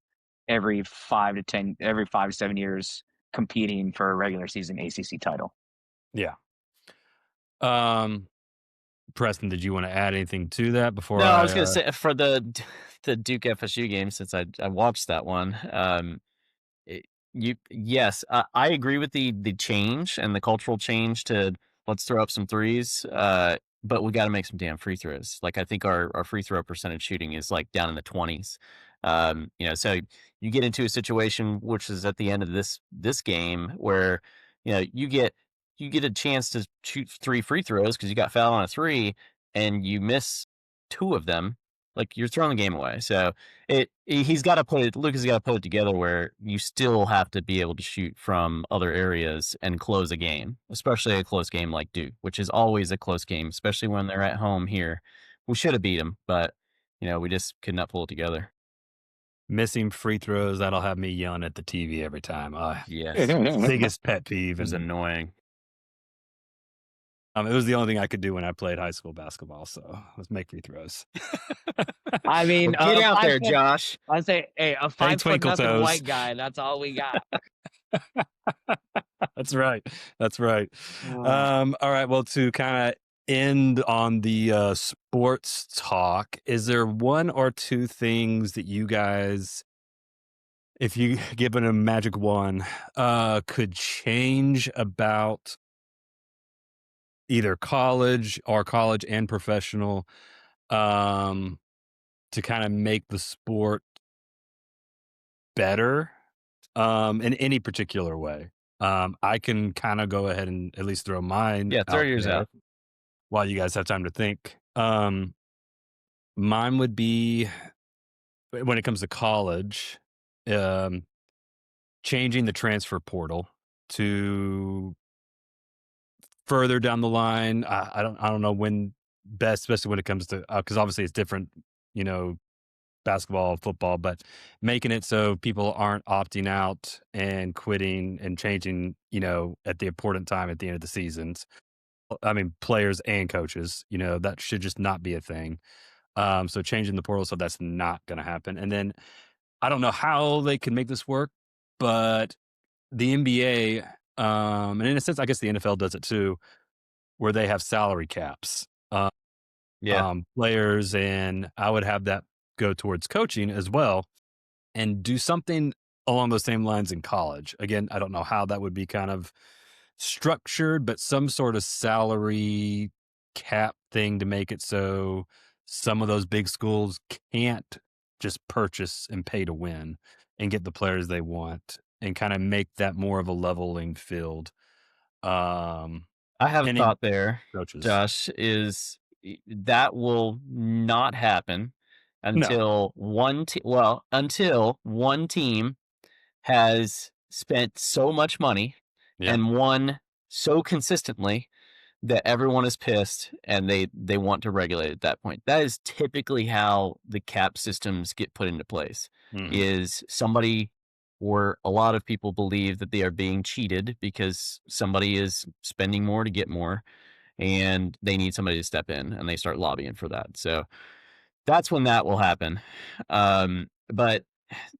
every 5 to 7 years competing for a regular season ACC title. Yeah. Preston, did you want to add anything to that before No, I I was gonna say for the Duke FSU game, since I watched that one. Yes, I agree with the change and the cultural change to let's throw up some threes, but we got to make some damn free throws. Like I think our free throw percentage shooting is like down in the 20s. So you get into a situation which is at the end of this game where you get a chance to shoot 3 free throws because you got fouled on a three and you miss 2 of them. Like you're throwing the game away. So he's got to put it. Lucas has got to put it together where you still have to be able to shoot from other areas and close a game, especially a close game like Duke, which is always a close game, especially when they're at home here. We should have beat them, but we just could not pull it together. missing free throws, that'll have me yelling at the TV every time. Yes, Biggest pet peeve. it was And annoying. it was the only thing I could do when I played high school basketball. So let's make free throws. I mean, Well, get out there, Josh. I'd say, hey, a 5 foot twinkle nothing toes. white guy. That's all we got. That's right. That's right. Oh. All right. Well, to kind of end on the sports talk, is there one or two things that you guys, if you given a magic one, could change about either college and professional, to kind of make the sport better, in any particular way? I can kind of go ahead and at least throw mine Yeah, throw out yours there out. while you guys have time to think. Mine would be, when it comes to college, changing the transfer portal to further down the line. I don't know when best, especially when it comes to, because obviously it's different, basketball, football, but making it so people aren't opting out and quitting and changing, at the important time at the end of the seasons. I mean, players and coaches, that should just not be a thing. So changing the portal so that's not going to happen. And then I don't know how they can make this work, but the NBA, and in a sense, I guess the NFL does it too, where they have salary caps. Yeah. Players, and I would have that go towards coaching as well, and do something along those same lines in college. Again, I don't know how that would be kind of structured, but some sort of salary cap thing to make it so some of those big schools can't just purchase and pay to win and get the players they want, and kind of make that more of a leveling field. I have a And thought there, coaches. Josh, is that will not happen No. until one team has spent so much money Yeah. and won so consistently that everyone is pissed and they want to regulate at that point. That is typically how the cap systems get put into place. Mhm. Is somebody, or a lot of people believe that they are being cheated because somebody is spending more to get more and they need somebody to step in, and they start lobbying for that. So that's when that will happen. But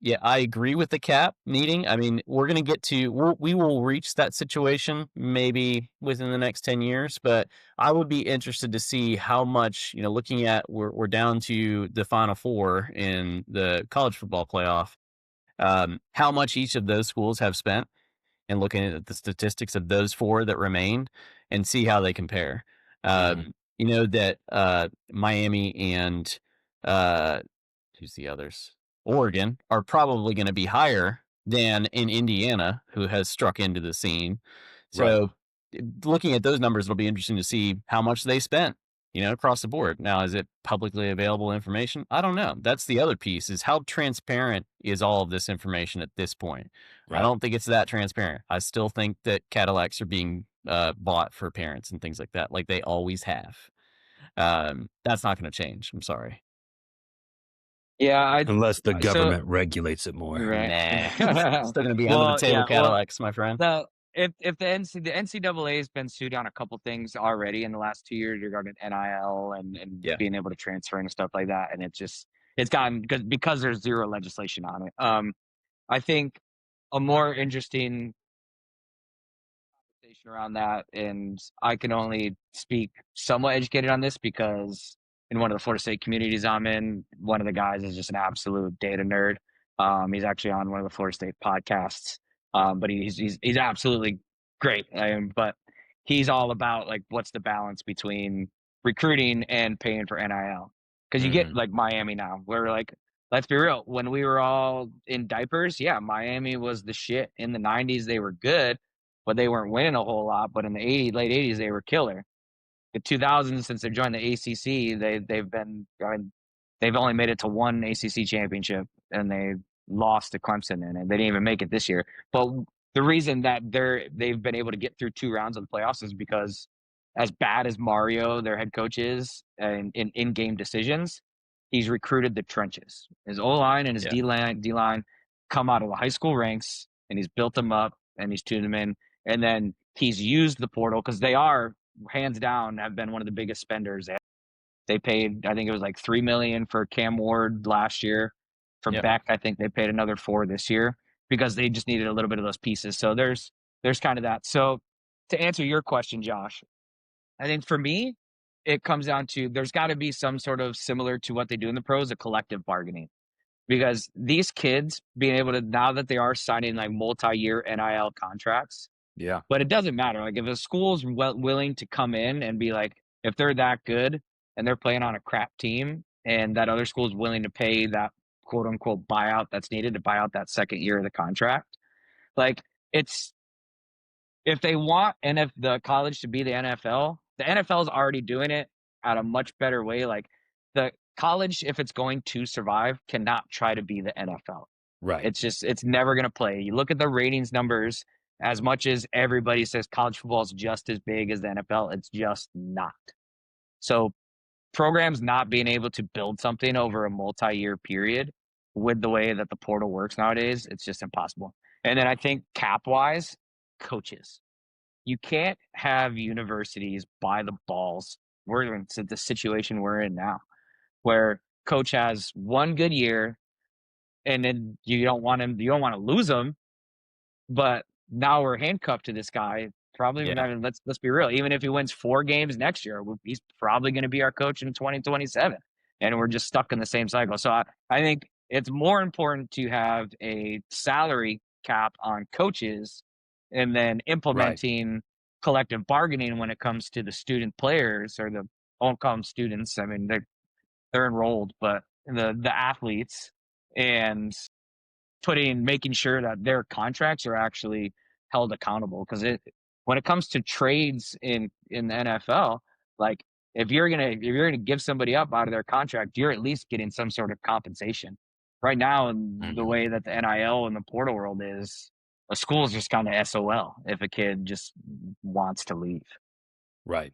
yeah, I agree with the cap needing. I mean, we will reach that situation maybe within the next 10 years, but I would be interested to see how much, looking at, we're down to the Final Four in the college football playoff, how much each of those schools have spent. and looking at the statistics of those 4 that remained and see how they compare. You know that Miami and who's the others? Oregon are probably going to be higher than in Indiana, who has struck into the scene. Right. So, looking at those numbers, it'll be interesting to see how much they spent, across the board. Now, is it publicly available information? I don't know. That's the other piece, is how transparent is all of this information at this point? I Right. don't think it's that transparent. I still think that Cadillacs are being bought for parents and things like that, like they always have. That's not going to change. I'm sorry. Yeah, Unless the so government regulates it more. right. Nah, still going to be under the Well, table yeah, well, Cadillacs, my friend. the if the NCAA has been sued on a couple things already in the last 2 years regarding NIL and Yeah. being able to transfer and stuff like that, and it's gotten because there's zero legislation on it. I think a more interesting conversation around that, and I can only speak somewhat educated on this because in one of the Florida State communities I'm in, one of the guys is just an absolute data nerd. He's actually on one of the Florida State podcasts, but he's absolutely great. But he's all about like what's the balance between recruiting and paying for NIL, because you get like Miami now, where like let's be real, when we were all in diapers, yeah, Miami was the shit. In the '90s, they were good, but they weren't winning a whole lot. But in the late '80s, they were killer. The 2000s, since they joined the ACC, they've only made it to one ACC championship, and they lost to Clemson in it. They didn't even make it this year. But the reason that they've been able to get through 2 rounds of the playoffs is because, as bad as Mario, their head coach, is in in-game decisions, he's recruited the trenches. His O line and his D line come out of the high school ranks, and he's built them up and he's tuned them in. And then he's used the portal because they are hands down have been one of the biggest spenders. They paid, I think it was like $3 million for Cam Ward last year. For Beck, I think they paid another $4 million this year because they just needed a little bit of those pieces. So there's kind of that. So to answer your question, Josh, I think for me, it comes down to there's got to be some sort of similar to what they do in the pros, a collective bargaining. Because these kids being able to, now that they are signing like multi-year NIL contracts, Yeah. but it doesn't matter. Like if a school's willing to come in and be like, if they're that good and they're playing on a crap team, and that other school is willing to pay that quote unquote buyout that's needed to buy out that second year of the contract, like it's, if they want the college to be the NFL, the NFL is already doing it at a much better way. Like the college, if it's going to survive, cannot try to be the NFL. Right. It's never going to play. You look at the ratings numbers, as much as everybody says college football is just as big as the NFL, it's just not. So programs not being able to build something over a multi-year period with the way that the portal works nowadays, it's just impossible. And then I think cap-wise, coaches. You can't have universities by the balls. We're in the situation we're in now, where coach has one good year, and then you don't want to lose him, but now we're handcuffed to this guy. Probably, I mean, let's be real. Even if he wins 4 games next year, he's probably going to be our coach in 2027, and we're just stuck in the same cycle. So I think it's more important to have a salary cap on coaches, and then implementing collective bargaining when it comes to the student players, or the, I won't call them students. I mean, they're enrolled, but the athletes, and making sure that their contracts are actually held accountable. Because when it comes to trades in the NFL, like if you're gonna give somebody up out of their contract, you're at least getting some sort of compensation. Right now, in the way that the NIL and the portal world is, a school is just kind of SOL if a kid just wants to leave. Right.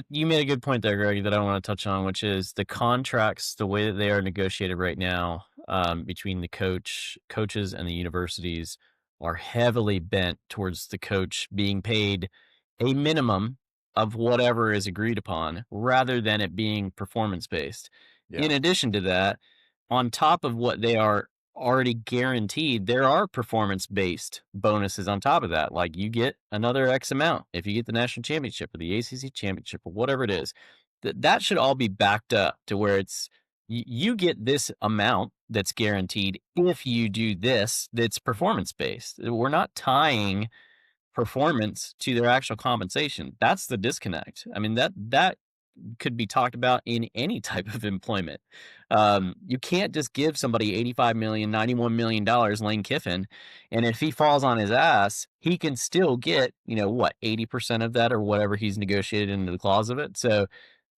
You made a good point there, Greg, that I want to touch on, which is the contracts, the way that they are negotiated right now, between the coaches and the universities, are heavily bent towards the coach being paid a minimum of whatever is agreed upon, rather than it being performance based. In addition to that, on top of what they are already guaranteed, there are performance based bonuses on top of that. Like you get another X amount if you get the national championship or the ACC championship or whatever it is. That should all be backed up to where it's you get this amount that's guaranteed if you do this, that's performance based. We're not tying performance to their actual compensation. That's the disconnect. I mean, that could be talked about in any type of employment. You can't just give somebody 85 million, $91 million, Lane Kiffin, and if he falls on his ass, he can still get, what, 80% of that or whatever he's negotiated into the clause of it. So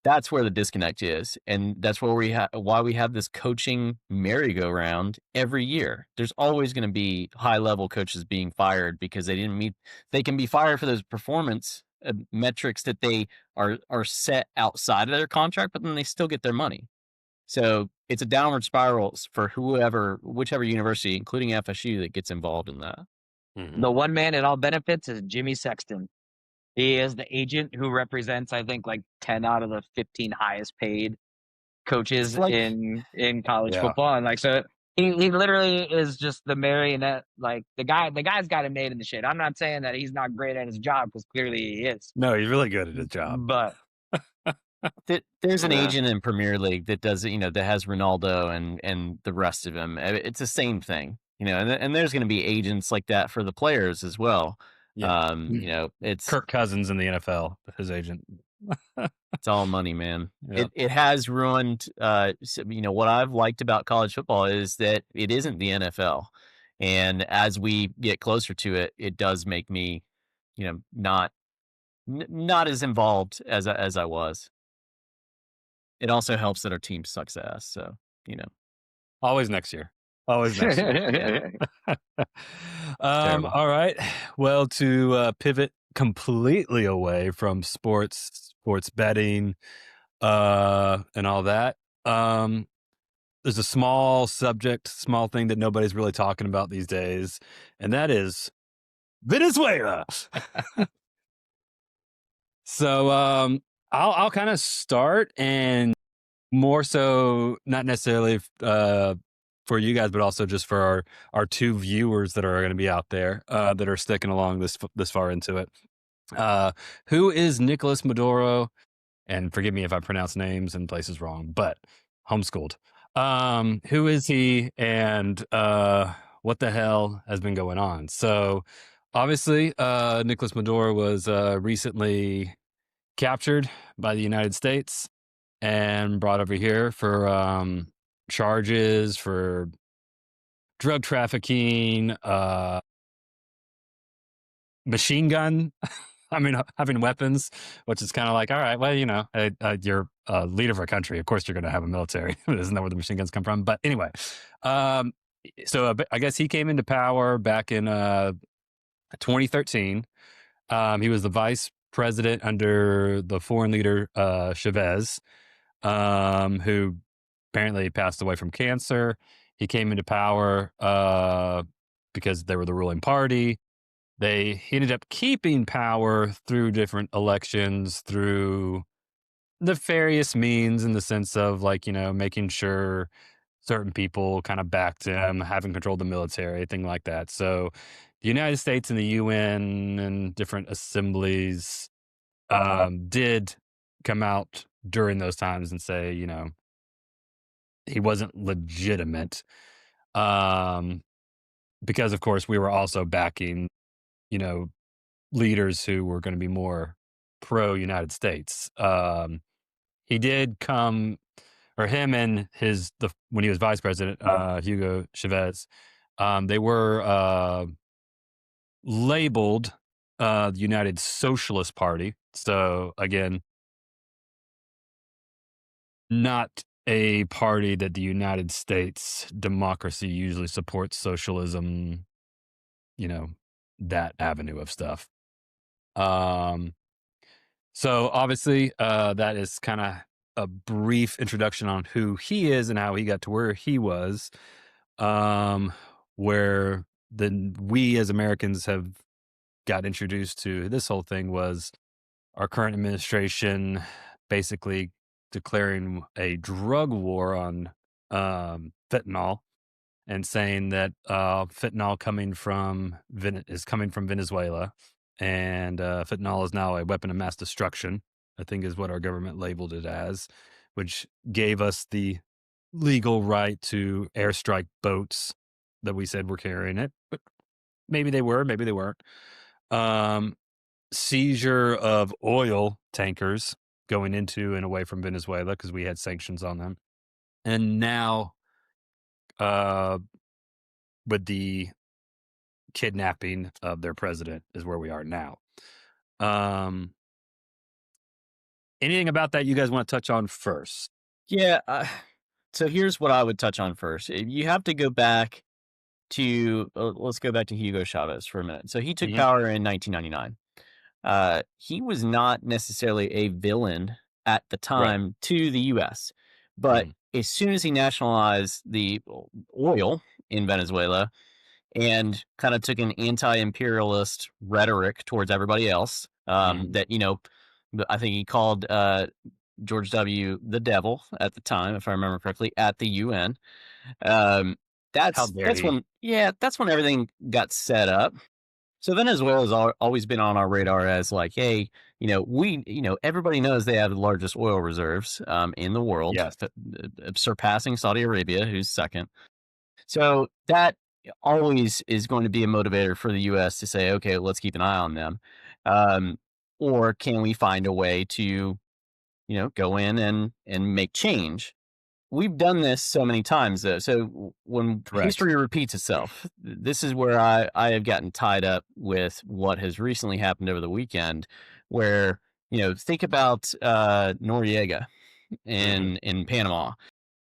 that's where the disconnect is, and that's where why we have this coaching merry-go-round every year. There's always going to be high-level coaches being fired because they didn't meet. They can be fired for those performance metrics that they are set outside of their contract, but then they still get their money. So it's a downward spiral for whichever university, including FSU, that gets involved in that. Mhm. The one man it all benefits is Jimmy Sexton. He is the agent who represents, I think, like 10 out of the 15 highest paid coaches It's like, in college Yeah. football. And like, so he literally is just the marionette. Like the guy's got it made in the shit. I'm not saying that he's not great at his job, because clearly he is. No, he's really good at his job. But there's an Yeah. agent in Premier League that does it, that has Ronaldo and the rest of them. It's the same thing, and there's going to be agents like that for the players as well. Yeah. It's Kirk Cousins in the NFL, his agent. it's all money, man. Yep. It has ruined. What I've liked about college football is that it isn't the NFL, and as we get closer to it, it does make me, not as involved as I was. It also helps that our team sucks ass. So, Always next year. Always next year. Terrible. All right. Well, to pivot completely away from sports betting, and all that, there's a small thing that nobody's really talking about these days, and that is Venezuela. So, I'll kind of start, and more so, not necessarily for you guys, but also just for our two viewers that are going to be out there that are sticking along this far into it. Who is Nicolas Maduro? And forgive me if I pronounce names and places wrong, but homeschooled. Who is he, and what the hell has been going on? So, obviously, Nicolas Maduro was recently captured by the United States and brought over here for charges for drug trafficking, machine gun. I mean, having weapons, which is kind of like, all right, well, you're a leader of a country. Of course, you're going to have a military. Isn't that where the machine guns come from? But anyway, so I guess he came into power back in 2013. He was the vice president under the foreign leader Chavez, who apparently passed away from cancer. He came into power because they were the ruling party. He ended up keeping power through different elections, through nefarious means, in the sense of making sure certain people kind of backed him, having controlled the military, thing like that. So the United States and the UN and different assemblies did come out during those times and say, he wasn't legitimate, because of course we were also backing, leaders who were going to be more pro United States. He did come, or him and when he was vice president, Hugo Chavez, they were labeled the United Socialist Party. So again, not a party that the United States democracy usually supports, socialism, that avenue of stuff. So obviously, that is kind of a brief introduction on who he is and how he got to where he was, where we as Americans have got introduced to this whole thing was our current administration basically declaring a drug war on fentanyl, and saying that fentanyl is coming from Venezuela, and fentanyl is now a weapon of mass destruction, I think is what our government labeled it as, which gave us the legal right to airstrike boats that we said were carrying it. But maybe they were, maybe they weren't. Um, seizure of oil tankers going into and away from Venezuela because we had sanctions on them. And now, uh, with the kidnapping of their president is where we are now. Um, anything about that you guys want to touch on first? Yeah. So here's what I would touch on first. You have to go back to, let's go back to Hugo Chavez for a minute. So he took Mhm. power in 1999. He was not necessarily a villain at the Right. time to the U.S., but Mhm. as soon as he nationalized the oil in Venezuela and kind of took an anti-imperialist rhetoric towards everybody else, Mhm. that I think he called George W. the devil at the time, if I remember correctly, at the UN. Um, How dare that's he? when, yeah, that's when everything got set up. So Venezuela's always been on our radar as like, hey, everybody knows they have the largest oil reserves in the world, Yes. surpassing Saudi Arabia, who's second. So that always is going to be a motivator for the U.S. to say, okay, let's keep an eye on them, um, or can we find a way to, go in and make change? We've done this so many times, though. So when Correct. history repeats itself, this is where I have gotten tied up with what has recently happened over the weekend, where think about Noriega Mhm. in Panama.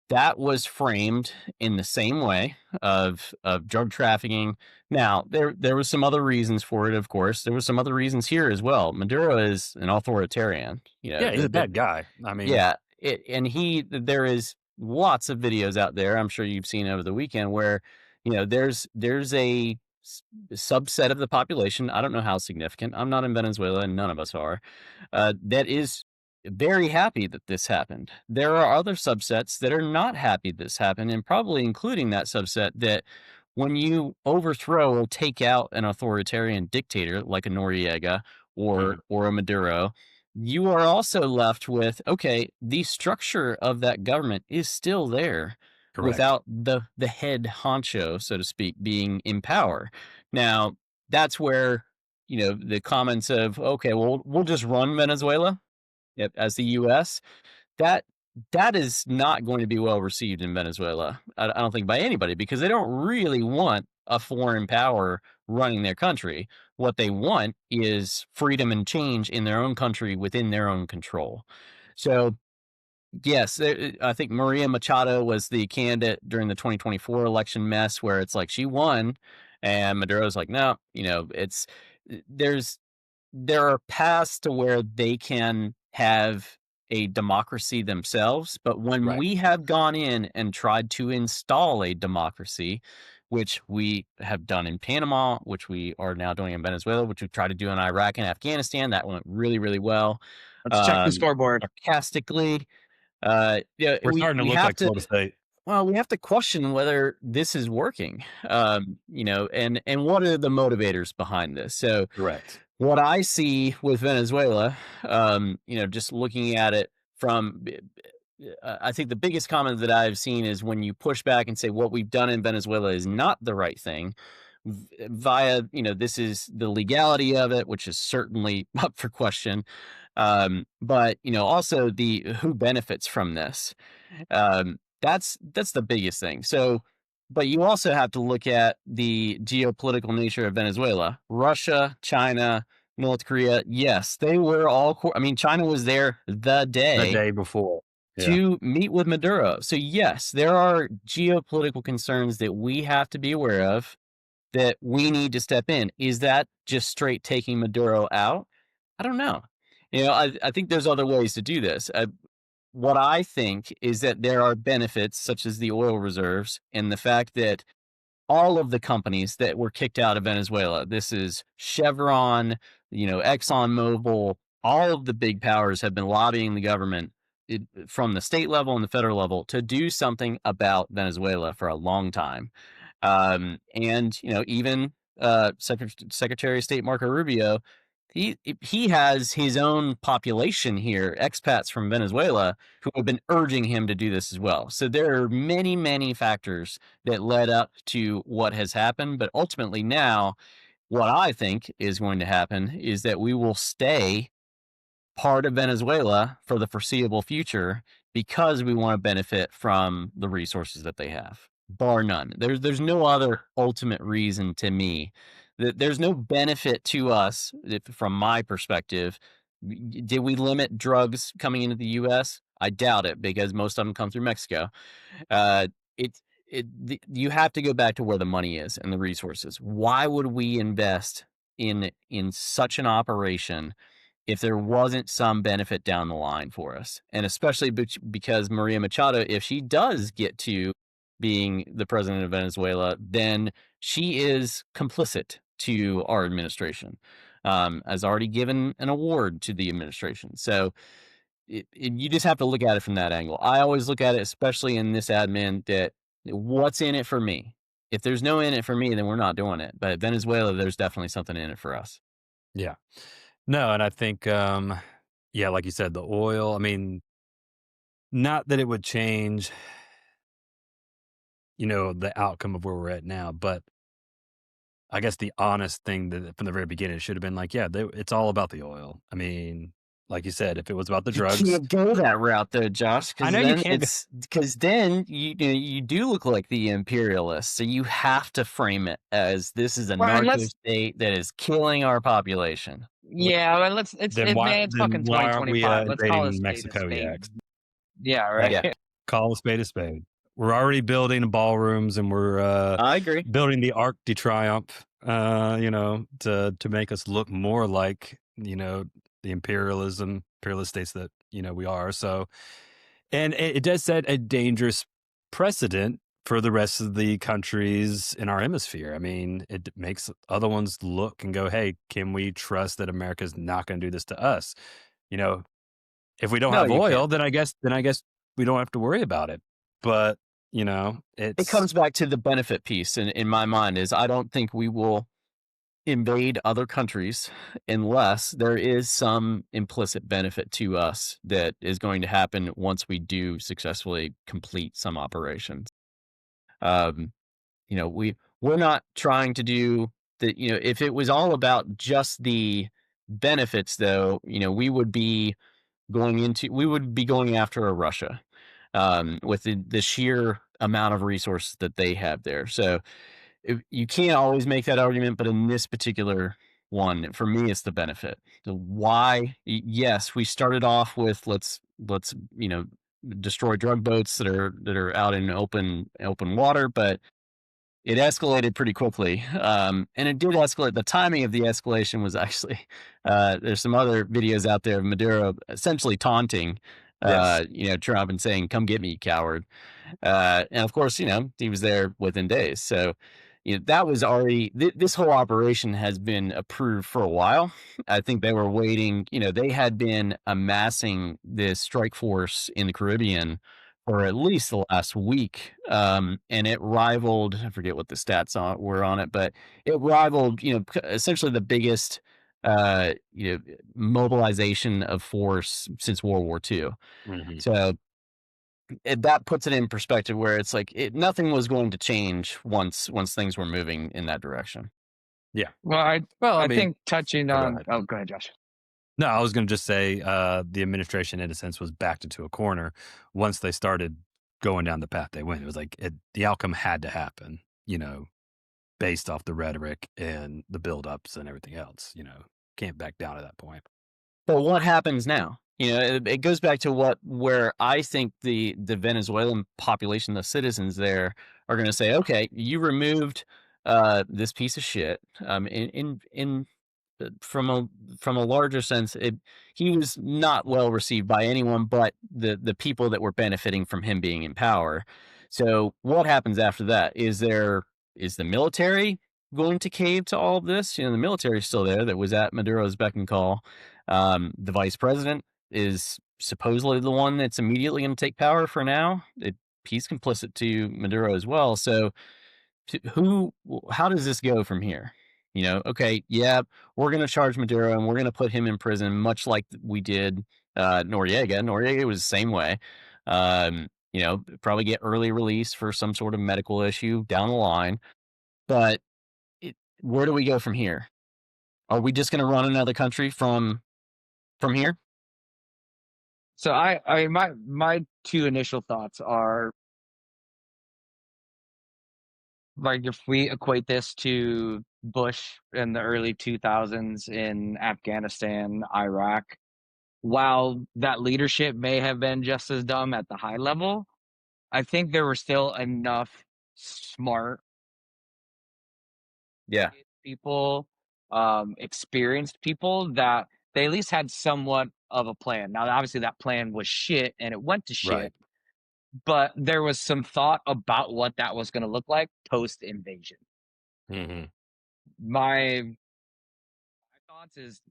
That was framed in the same way of drug trafficking. Now there was some other reasons for it, of course. There was some other reasons here as well. Maduro is an authoritarian. Yeah, he's a bad guy. I mean, Yeah, there is lots of videos out there, I'm sure you've seen over the weekend where, there's a subset of the population, I don't know how significant, I'm not in Venezuela and none of us are, that is very happy that this happened. There are other subsets that are not happy this happened, and probably including that subset that when you overthrow or take out an authoritarian dictator like a Noriega mhm. or a Maduro, you are also left with, okay, the structure of that government is still there Correct. without the head honcho, so to speak, being in power. Now, that's where, the comments of, okay, well, we'll just run Venezuela, yep, as the US, that that is not going to be well received in Venezuela. I don't think by anybody because they don't really want a foreign power running their country. What they want is freedom and change in their own country within their own control. So, yes, I think Maria Machado was the candidate during the 2024 election mess where it's like she won and Maduro's like, no, there's there are paths to where they can have a democracy themselves, but when Right. we have gone in and tried to install a democracy, which we have done in Panama, which we are now doing in Venezuela, which we tried to do in Iraq and Afghanistan, that went really, really well. Let's check the scoreboard. Sarcastically, yeah, We're starting to we look have like to. Florida State. Well, we have to question whether this is working, and what are the motivators behind this? So, Correct. what I see with Venezuela, just looking at it from, I think the biggest comment that I've seen is when you push back and say what we've done in Venezuela is not the right thing, via, this is the legality of it, which is certainly up for question. But also the who benefits from this. That's the biggest thing. So, but you also have to look at the geopolitical nature of Venezuela. Russia, China, North Korea, yes, they were all. I mean, China was there the The day day before. Yeah. to meet with Maduro. So, yes, there are geopolitical concerns that we have to be aware of that we need to step in. Is that just straight taking Maduro out? I don't know. I think there's other ways to do this. What I think is that there are benefits, such as the oil reserves, and the fact that all of the companies that were kicked out of Venezuela, this is Chevron, ExxonMobil, all of the big powers have been lobbying the government from the state level and the federal level to do something about Venezuela for a long time. And even Secretary of State Marco Rubio, he has his own population here, expats from Venezuela, who have been urging him to do this as well. So there are many, many factors that led up to what has happened, but ultimately now what I think is going to happen is that we will stay part of Venezuela for the foreseeable future because we want to benefit from the resources that they have, bar none. There's no other ultimate reason to me. There's no benefit to us from my perspective. Did we limit drugs coming into the U.S.? I doubt it because most of them come through Mexico. Uh, it you have to go back to where the money is and the resources. Why would we invest in such an operation if there wasn't some benefit down the line for us? And especially because Maria Machado, if she does get to being the president of Venezuela, then she is complicit to our administration, has already given an award to the administration. So you just have to look at it from that angle. I always look at it, especially in this admin, that what's in it for me? If there's no in it for me, then we're not doing it. But Venezuela, there's definitely something in it for us. Yeah. No, and I think, yeah, like you said, the oil, I mean, not that it would change, the outcome of where we're at now, but I guess the honest thing that from the very beginning should have been like, yeah, it's all about the oil. I mean, like you said, if it was about the You drugs, can't go that route though, Josh, I because know you then can't. you do look like the imperialists. So you have to frame it as this is a Well, and narco let's state that is killing our population. yeah, well, Then why man, it's fucking aren't we 2025. Let's call a invading spade a Mexico spade. yet? Yeah, Like, right. call a spade a spade. We're already building ballrooms, and we're I agree. building the Arc de Triomphe, to make us look more like the imperialist states that we are. So, and it does set a dangerous precedent for the rest of the countries in our hemisphere. I mean, it makes other ones look and go, "Hey, can we trust that America's not going to do this to us?" You know, if we don't No, have you oil, can't. then I guess we don't have to worry about it. But It it's comes back to the benefit piece in my mind is I don't think we will invade other countries unless there is some implicit benefit to us that is going to happen once we do successfully complete some operations. Um, we're not trying to do the if it was all about just the benefits though, we would be going after a Russia with the sheer amount of resources that they have there. So you can't always make that argument, but in this particular one, for me, it's the benefit. The why? Yes, we started off with let's destroy drug boats that are out in open water, but it escalated pretty quickly, and it did escalate. The timing of the escalation was actually there's some other videos out there of Maduro essentially taunting, yes, Trump and saying, "Come get me, you coward." And of course, he was there within days. So, that was already this whole operation has been approved for a while. I think they were waiting. They had been amassing this strike force in the Caribbean for at least the last week, and it rivaled. I forget what the were on it, but it rivaled. Essentially the biggest. Mobilization of force since World War II. hmm So that puts it in perspective where it's like nothing was going to change once things were moving in that direction. yeah. Well, I I mean, think touching go on. ahead. Oh, go ahead, Josh. No, I was going to just say the administration, in a sense, was backed into a corner once they started going down the path they went. It was like the outcome had to happen, based off the rhetoric and the buildups and everything else. Can't back down at that point. But what happens now? It goes back to where I think the Venezuelan population, the citizens there, are going to say, okay, you removed this piece of shit. In from a larger sense, he was not well received by anyone but the people that were benefiting from him being in power. So what happens after that? Is the military going to cave to all of this? The military is still there that was at Maduro's beck and call. The vice president is supposedly the one that's immediately going to take power for now. He's complicit to Maduro as well. So how does this go from here? Okay, yeah, we're going to charge Maduro and we're going to put him in prison, much like we did Noriega. Noriega was the same way. Probably get early release for some sort of medical issue down the line. But where do we go from here? Are we just going to run another country from here? So I my two initial thoughts are like if we equate this to Bush in the early 2000s in Afghanistan, Iraq, while that leadership may have been just as dumb at the high level, I think there were still enough smart Yeah. people, experienced people that they at least had somewhat of a plan. Now, obviously, that plan was shit and it went to shit, Right. but there was some thought about what that was going to look like post invasion. Hmm. My thoughts is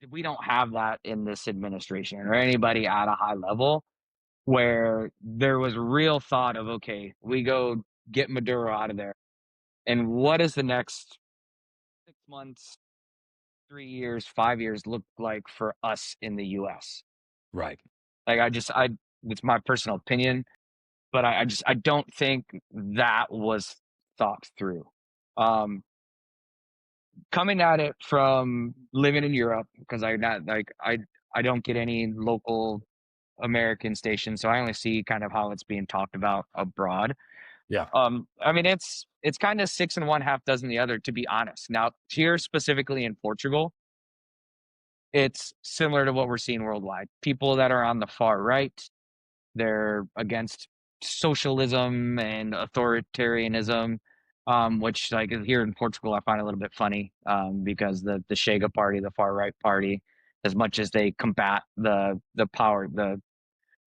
that we don't have that in this administration or anybody at a high level where there was real thought of, okay, we go get Maduro out of there. And what is the next 6 months, 3 years, 5 years look like for us in the US? Right. Like, it's my personal opinion, but I don't think that was thought through. Um, Coming at it from living in Europe, because I don't get any local American stations, so I only see kind of how it's being talked about abroad. Yeah. I mean, it's kind of six and one, half dozen the other, to be honest. Now, here specifically in Portugal, it's similar to what we're seeing worldwide. People that are on the far right, they're against socialism and authoritarianism, which like here in Portugal, I find a little bit funny because the Chega party, the far right party, as much as they combat the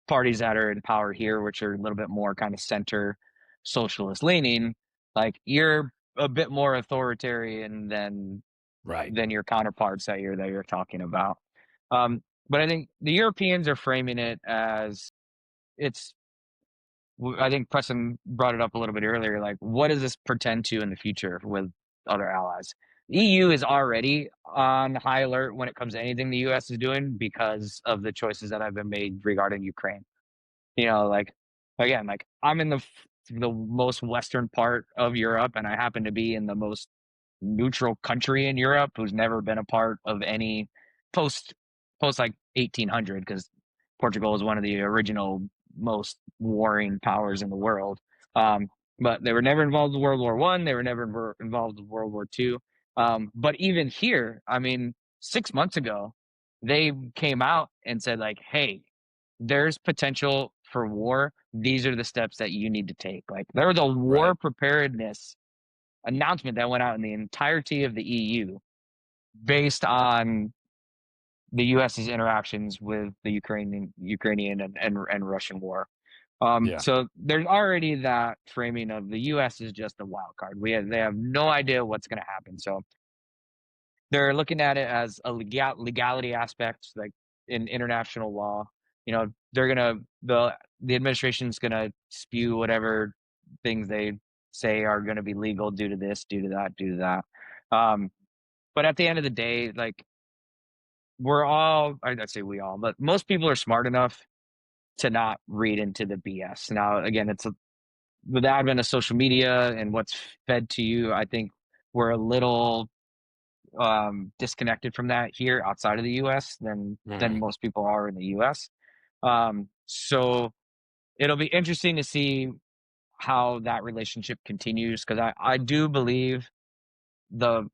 parties that are in power here, which are a little bit more kind of center socialist leaning, like you're a bit more authoritarian Right. than your counterparts that you're talking about. But I think the Europeans are framing it as it's. I think Preston brought it up a little bit earlier. Like, what does this pretend to in the future with other allies? The EU is already on high alert when it comes to anything the US is doing because of the choices that have been made regarding Ukraine. Like again, like I'm in the most western part of Europe, and I happen to be in the most neutral country in Europe who's never been a part of any post like 1800, because Portugal is one of the original most warring powers in the world. Um, but they were never involved in World War One. They were never involved in World War Two. But even here, I mean, 6 months ago, they came out and said like, "Hey, there's potential for war. These are the steps that you need to take." Like there was a war Right. preparedness announcement that went out in the entirety of the EU based on the US's interactions with the Ukrainian and Russian war. Yeah. So there's already that framing of the US is just a wild card. They have no idea what's going to happen. So they're looking at it as a legality aspect, like in international law. They're gonna the administration's gonna spew whatever things they say are gonna be legal due to this, due to that, due to that. But at the end of the day, like we're all, I'd say we all, but most people are smart enough to not read into the BS. Now, again, with the advent of social media and what's fed to you, I think we're a little disconnected from that here outside of the US than Hmm. most people are in the US. So it'll be interesting to see how that relationship continues, because I do believe the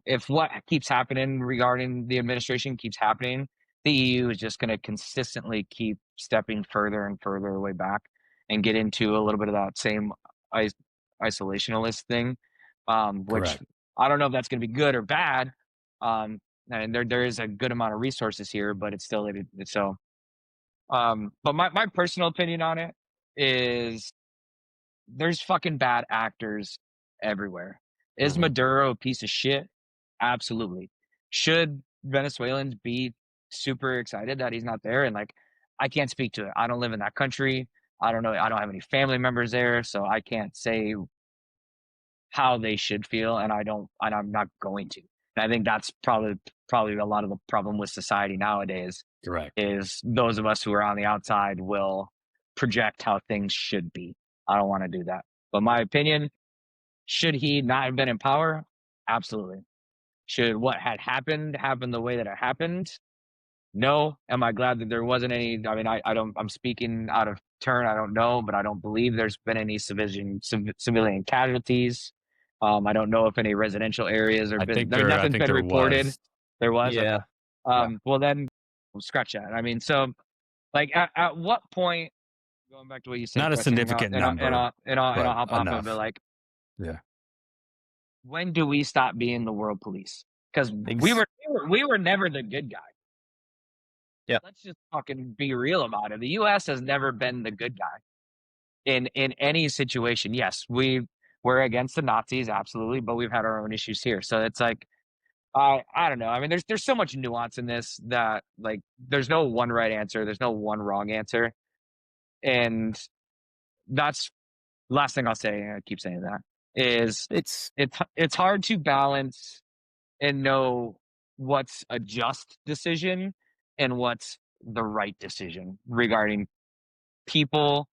if what keeps happening regarding the administration keeps happening, the EU is just going to consistently keep stepping further and further away back and get into a little bit of that same is- isolationalist thing, which Correct. I don't know if that's going to be good or bad. Um, and there is a good amount of resources here, but it's still so. But my personal opinion on it is there's fucking bad actors everywhere. Is Hmm. Maduro a piece of shit? Absolutely. Should Venezuelans be super excited that he's not there? And like, I can't speak to it. I don't live in that country. I don't know. I don't have any family members there, so I can't say how they should feel, and I'm not going to. And I think that's probably a lot of the problem with society nowadays Correct. is those of us who are on the outside will project how things should be. I don't want to do that. But my opinion, should he not have been in power? Absolutely. Should what had happened happen the way that it happened? No. Am I glad that there wasn't any? I mean, I don't. I'm speaking out of turn. I don't know, but I don't believe there's been any civilian casualties. I don't know if any residential areas are been. There, I nothing's think been there reported. was. There was okay. Yeah. Yeah. Well then, we'll scratch that. I mean, so like, at what point? Going back to what you said, Not a Preston, significant number, and I'll but hop off of it. enough. Like, Yeah. when do we stop being the world police? Because Ex- we were never the good guy. Yeah. Let's just fucking be real about it. The U.S. has never been the good guy in any situation. Yes, we're against the Nazis, absolutely, but we've had our own issues here. So it's like, I don't know. I mean, there's so much nuance in this that, like, there's no one right answer. There's no one wrong answer, and that's last thing I'll say. I keep saying that is It's it's hard to balance and know what's a just decision and what's the right decision regarding people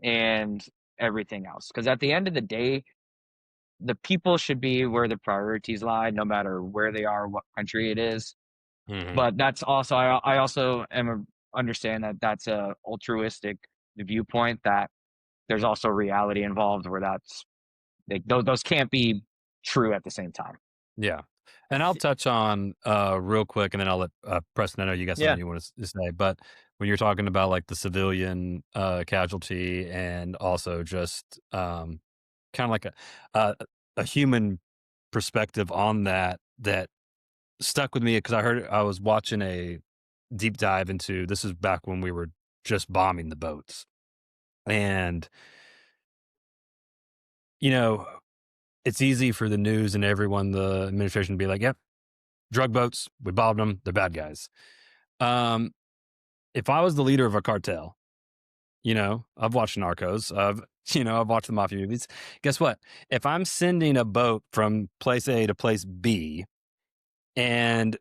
and everything else. Because at the end of the day, the people should be where the priorities lie, no matter where they are, what country it is. Mhm. But that's also, I also understand that that's a altruistic viewpoint, that there's also reality involved where that's like, those can't be true at the same time. Yeah. And I'll touch on real quick, and then I'll let Preston. I know you got yeah. something you want to say, but when you're talking about like the civilian casualty, and also just kind of like a human perspective on that, that stuck with me because I was watching a deep dive into, this is back when we were just bombing the boats, and you know, it's easy for the news and everyone, the administration, to be like, "Yep, drug boats, we bombed them, they're bad guys." Um, if I was the leader of a cartel, I've watched Narcos, I've watched the mafia movies. Guess what? If I'm sending a boat from place A to place B, and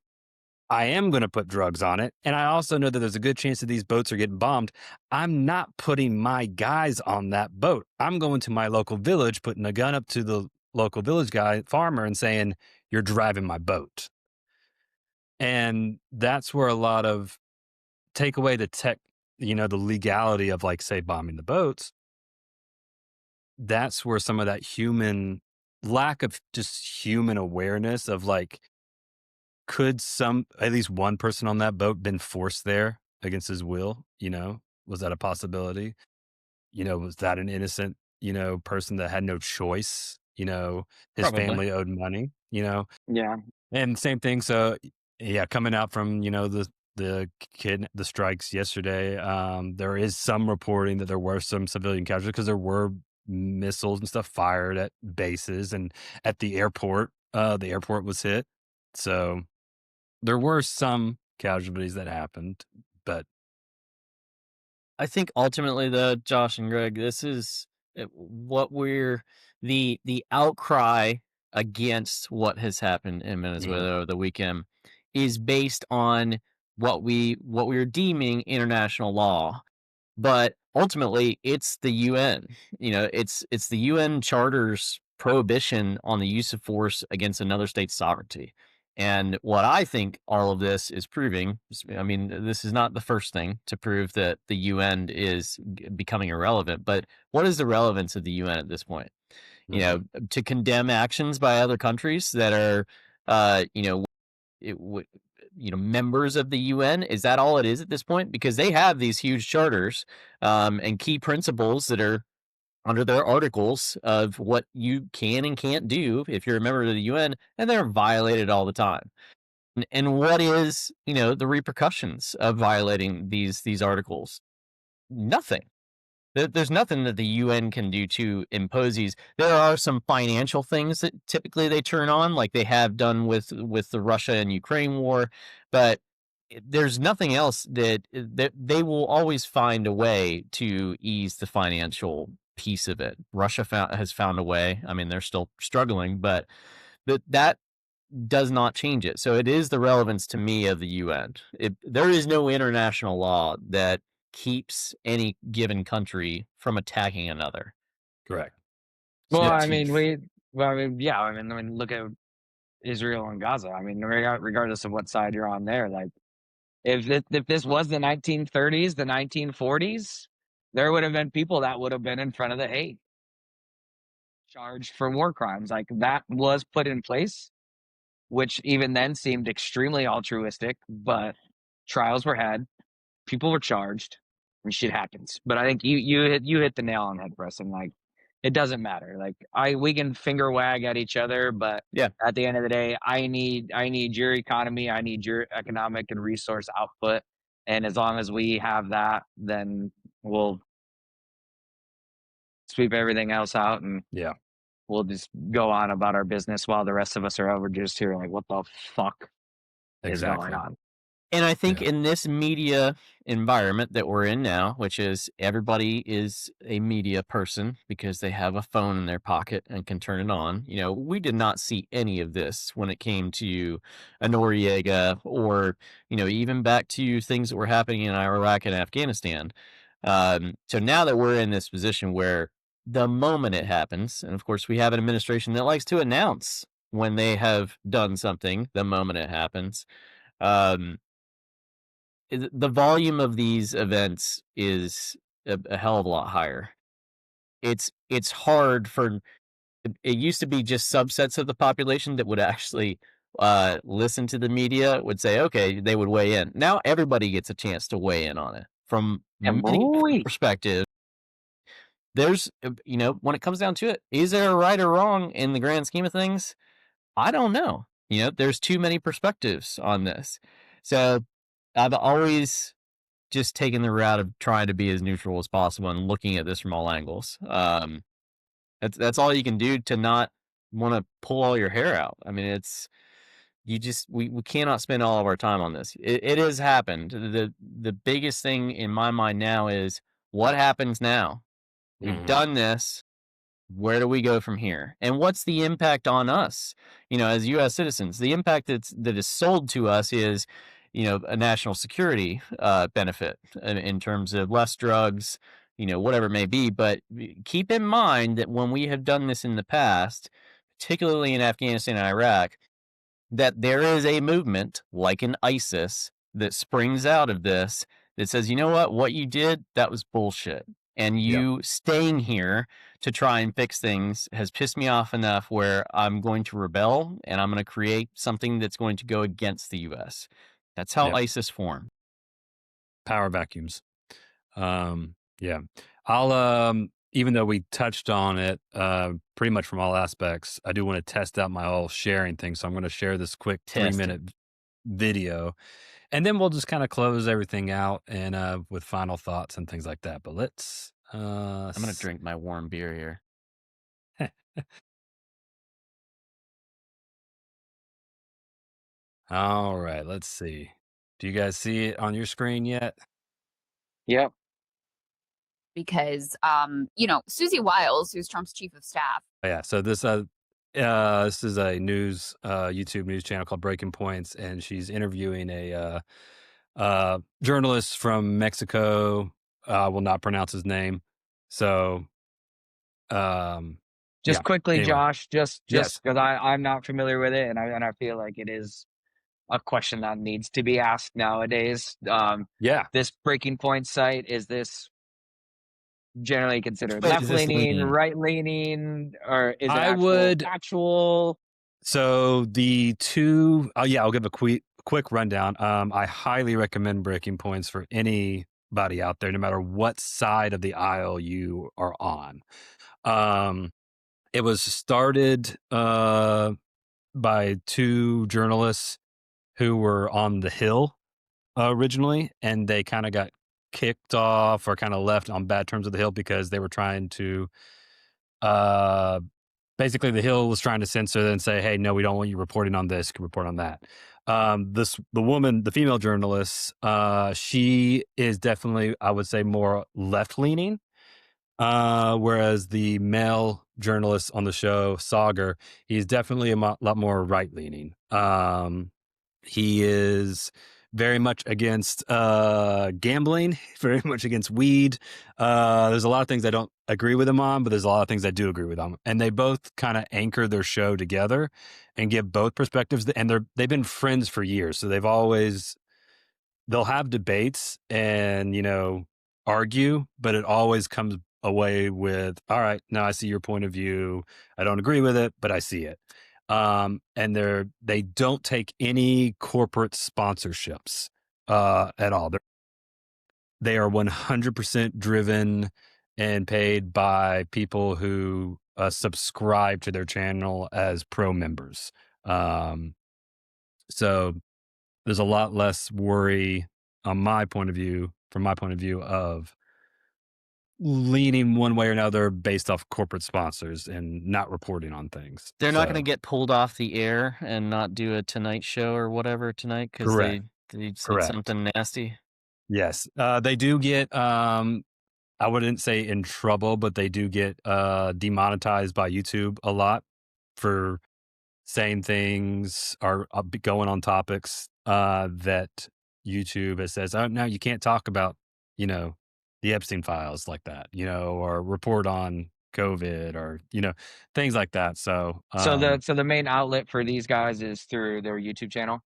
I am going to put drugs on it, and I also know that there's a good chance that these boats are getting bombed, I'm not putting my guys on that boat. I'm going to my local village, putting a gun up to the local village guy, farmer, and saying, "You're driving my boat." And that's where a lot of, take away the tech, the legality of, like, say, bombing the boats. That's where some of that human lack of just human awareness of, like, could at least one person on that boat been forced there against his will? Was that a possibility? Was that an innocent, person that had no choice? His Probably. family owed money, Yeah. and same thing. So yeah, coming out from, the strikes yesterday, there is some reporting that there were some civilian casualties because there were missiles and stuff fired at bases and at the airport. The airport was hit. So there were some casualties that happened, but I think ultimately, though, Josh and Greg, this is what we're the outcry against what has happened in mhm, Venezuela over the weekend is based on what we're deeming international law. But ultimately, it's the UN. It's the UN Charter's prohibition on the use of force against another state's sovereignty. And what I think all of this is proving, I mean, this is not the first thing to prove that the UN is becoming irrelevant, but what is the relevance of the UN at this point? mhm, To condemn actions by other countries that are, uh, you know, it would members of the UN. Is that all it is at this point? Because they have these huge charters and key principles that are under their articles of what you can and can't do if you're a member of the UN, and they're violated all the time. And what is the repercussions of violating these articles? Nothing. There's nothing that the UN can do to impose these. There are some financial things that typically they turn on, like they have done with the Russia and Ukraine war, but there's nothing else that they will always find a way to ease the financial piece of it. Russia has found a way. I mean, they're still struggling, but that does not change it. So it is the relevance to me of the UN. There is no international law that keeps any given country from attacking another. correct. Well, Yeah, I mean, yeah, I mean, look at Israel and Gaza. I mean, regardless of what side you're on there, like if this was the 1930s, the 1940s, there would have been people that would have been in front of the Hague, charged for war crimes. Like that was put in place, which even then seemed extremely altruistic, but trials were had, people were charged, and shit happens. But I think you hit the nail on the head, Preston. Like it doesn't matter. Like we can finger wag at each other, but Yeah. at the end of the day, I need your economy, I need your economic and resource output, and as long as we have that, then we'll sweep everything else out, and Yeah, we'll just go on about our business while the rest of us are over just here like, what the fuck is going exactly. on? And I think Yeah. in this media environment that we're in now, which is everybody is a media person because they have a phone in their pocket and can turn it on. You know, we did not see any of this when it came to a Noriega or, you know, even back to things that were happening in Iraq and Afghanistan. So now that we're in this position where the moment it happens, and of course we have an administration that likes to announce when they have done something the moment it happens. Um, the volume of these events is a hell of a lot higher. It's hard for it used to be just subsets of the population that would actually listen to the media would say, okay, they would weigh in. Now everybody gets a chance to weigh in on it from And many boy, perspectives. There's, you know, when it comes down to it, is there a right or wrong in the grand scheme of things? I don't know. You know, there's too many perspectives on this. So I've always just taking the route of trying to be as neutral as possible and looking at this from all angles. That's all you can do to not want to pull all your hair out. I mean, it's you just we cannot spend all of our time on this. It has happened. The biggest thing in my mind now is what happens now. We've Mhm. done this. Where do we go from here? And what's the impact on us, you know, as U.S. citizens? The impact that is sold to us is, you know, a national security benefit in terms of less drugs, you know, whatever it may be. But keep in mind that when we have done this in the past, particularly in Afghanistan and Iraq, that there is a movement like an ISIS that springs out of this that says, you know what you did, that was bullshit. And Yep. you staying here to try and fix things has pissed me off enough where I'm going to rebel and I'm going to create something that's going to go against the US. That's how Yep. ISIS formed. Power vacuums. Yeah. I'll even though we touched on it pretty much from all aspects, I do want to test out my whole sharing thing. So I'm going to share this quick Test it. 3-minute video, and then we'll just kind of close everything out and with final thoughts and things like that. But let's I'm going to drink my warm beer here. all right, let's see. Do you guys see it on your screen yet? yep. because, Susie Wiles, who's Trump's chief of staff. Oh, yeah. So this is a news YouTube news channel called Breaking Points, and she's interviewing a journalist from Mexico. I will not pronounce his name. So, Just yeah. quickly, Anyway, Josh, just yes, because I'm not familiar with it, and I feel like it is a question that needs to be asked nowadays. yeah. This breaking point site, is this generally considered Which way left does this leaning, lean? right leaning, or is it I would. actual? So the two, yeah, I'll give a quick rundown. I highly recommend Breaking Points for anybody out there, no matter what side of the aisle you are on. It was started by two journalists who were on the Hill originally, and they kind of got kicked off or kind of left on bad terms with the Hill because they were trying to uh basically the Hill was trying to censor and say, hey, no, we don't want you reporting on this, you can report on that. The female journalist, she is definitely, I would say, more left leaning, whereas the male journalist on the show, Sagar, he's definitely a lot more right leaning. He is very much against gambling, very much against weed. There's a lot of things I don't agree with them on, but there's a lot of things I do agree with them. And they both kind of anchor their show together and give both perspectives. And they've been friends for years, so they'll have debates and argue, but it always comes away with, all right, now I see your point of view. I don't agree with it, but I see it. And they don't take any corporate sponsorships at all. They are 100% driven and paid by people who subscribe to their channel as pro members. So there's a lot less worry from my point of view of leaning one way or another based off corporate sponsors and not reporting on things. They're not going to get pulled off the air and not do a Tonight Show or whatever tonight because they said something nasty. Yes, they do get. I wouldn't say in trouble, but they do get demonetized by YouTube a lot for saying things or going on topics that YouTube has says, oh no, you can't talk about the Epstein files like that, or report on COVID or things like that. So so the main outlet for these guys is through their YouTube channel.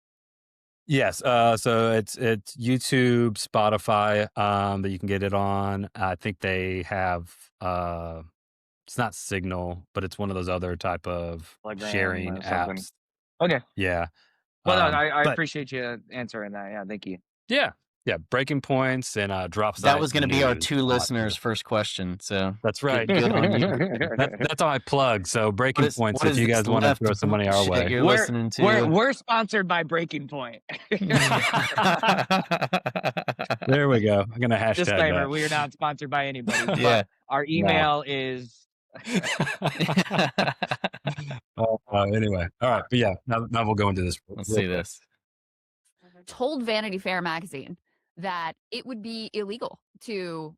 Yes, so it's YouTube, Spotify that you can get it on. I think they have it's not Signal, but it's one of those other type of Telegram sharing or something. apps. Okay. Yeah. Well, I appreciate you answering that. Yeah, thank you. Yeah. Breaking points and drop sites. That was going to be our 2 listeners' first question. So that's right. Good on you. That's all I plug. So Breaking Points, if you guys want to throw some money our way, you're listening to. We're sponsored by Breaking Point. There we go. I'm gonna hashtag disclaimer: that. we are not sponsored by anybody. Yeah. Our email is. Anyway, all right, but yeah, now we'll go into this. Let's see this. Told Vanity Fair magazine that it would be illegal to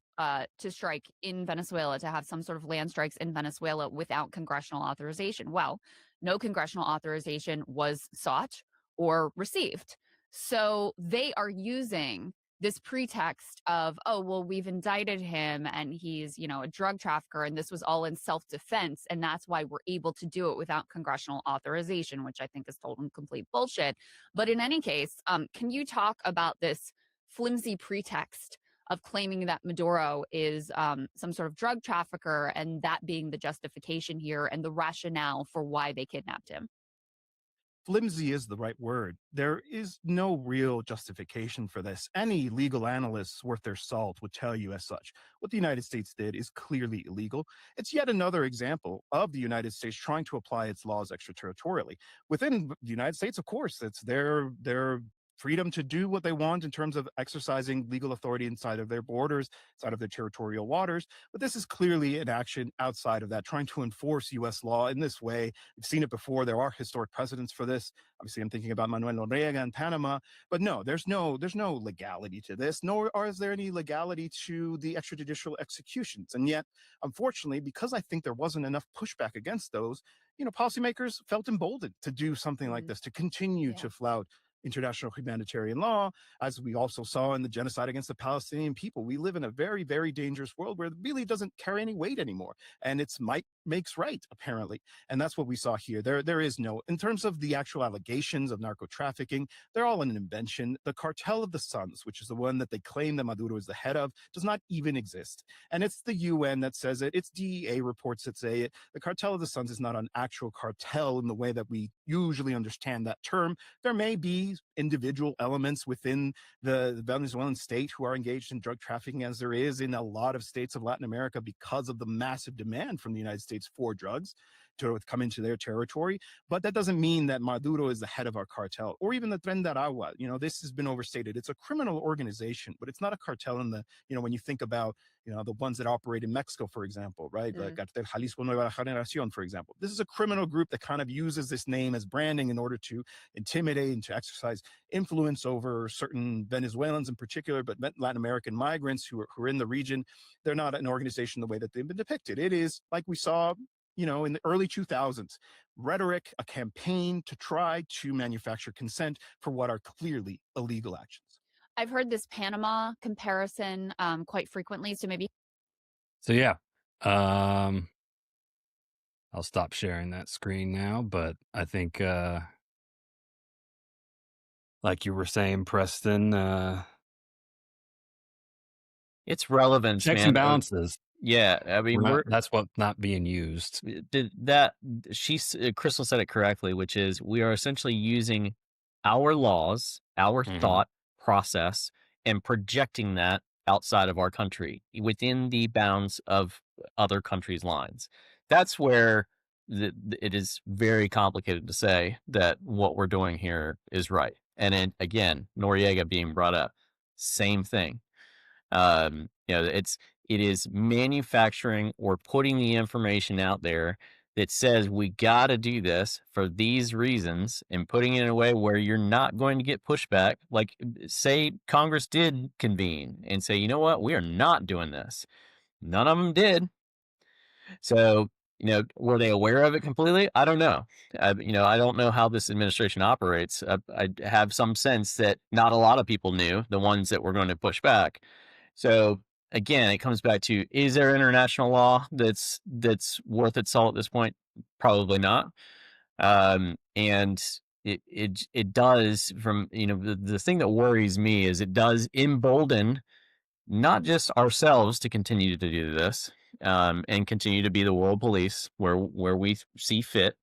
strike in Venezuela, to have some sort of land strikes in Venezuela without congressional authorization. Well, no congressional authorization was sought or received. So they are using this pretext of, oh, well, we've indicted him and he's, a drug trafficker, and this was all in self-defense, and that's why we're able to do it without congressional authorization, which I think is total and complete bullshit. But in any case, can you talk about this flimsy pretext of claiming that Maduro is some sort of drug trafficker, and that being the justification here and the rationale for why they kidnapped him? Flimsy is the right word. There is no real justification for this. Any legal analysts worth their salt would tell you as such. What the United States did is clearly illegal. It's yet another example of the United States trying to apply its laws extraterritorially. Within the United States, of course, it's their freedom to do what they want in terms of exercising legal authority inside of their borders, inside of their territorial waters. But this is clearly an action outside of that, trying to enforce U.S. law in this way. We've seen it before. There are historic precedents for this. Obviously, I'm thinking about Manuel Noriega in Panama. But no, there's no legality to this, nor is there any legality to the extrajudicial executions. And yet, unfortunately, because I think there wasn't enough pushback against those, policymakers felt emboldened to do something like this, to continue to flout international humanitarian law, as we also saw in the genocide against the Palestinian people. We live in a very, very dangerous world where it really doesn't carry any weight anymore. And it's might makes right, apparently. And that's what we saw here. There is no, in terms of the actual allegations of narco trafficking, they're all an invention. The Cartel of the Suns, which is the one that they claim that Maduro is the head of, does not even exist. And it's the UN that says it. It's DEA reports that say it. The Cartel of the Suns is not an actual cartel in the way that we usually understand that term. There may be individual elements within the Venezuelan state who are engaged in drug trafficking, as there is in a lot of states of Latin America, because of the massive demand from the United States for drugs to come into their territory. But that doesn't mean that Maduro is the head of our cartel, or even the Tren de Aragua. This has been overstated. It's a criminal organization, but it's not a cartel in the, when you think about, the ones that operate in Mexico, for example, right? Like Cartel Jalisco Nueva Generación, for example. This is a criminal group that kind of uses this name as branding in order to intimidate and to exercise influence over certain Venezuelans in particular, but Latin American migrants who are in the region. They're not an organization the way that they've been depicted. It is, like we saw in the early 2000s, rhetoric, a campaign to try to manufacture consent for what are clearly illegal actions. I've heard this Panama comparison quite frequently. So maybe. So yeah, I'll stop sharing that screen now. But I think, like you were saying, Preston, It's relevance, checks and man. balances. Yeah, I mean, That's what's not being used. Crystal said it correctly, which is we are essentially using our laws, our Mhm. thought process, and projecting that outside of our country within the bounds of other countries' lines. That's where it is very complicated to say that what we're doing here is right. And then again, Noriega being brought up, same thing. It is manufacturing or putting the information out there that says we got to do this for these reasons and putting it in a way where you're not going to get pushback. Like, say Congress did convene and say, you know what, we are not doing this. None of them did. So, were they aware of it completely? I don't know. I don't know how this administration operates. I have some sense that not a lot of people knew, the ones that were going to push back. So again, it comes back to, is there international law that's worth its salt at this point? Probably not. And it does, from the thing that worries me is it does embolden not just ourselves to continue to do this, and continue to be the world police where we see fit,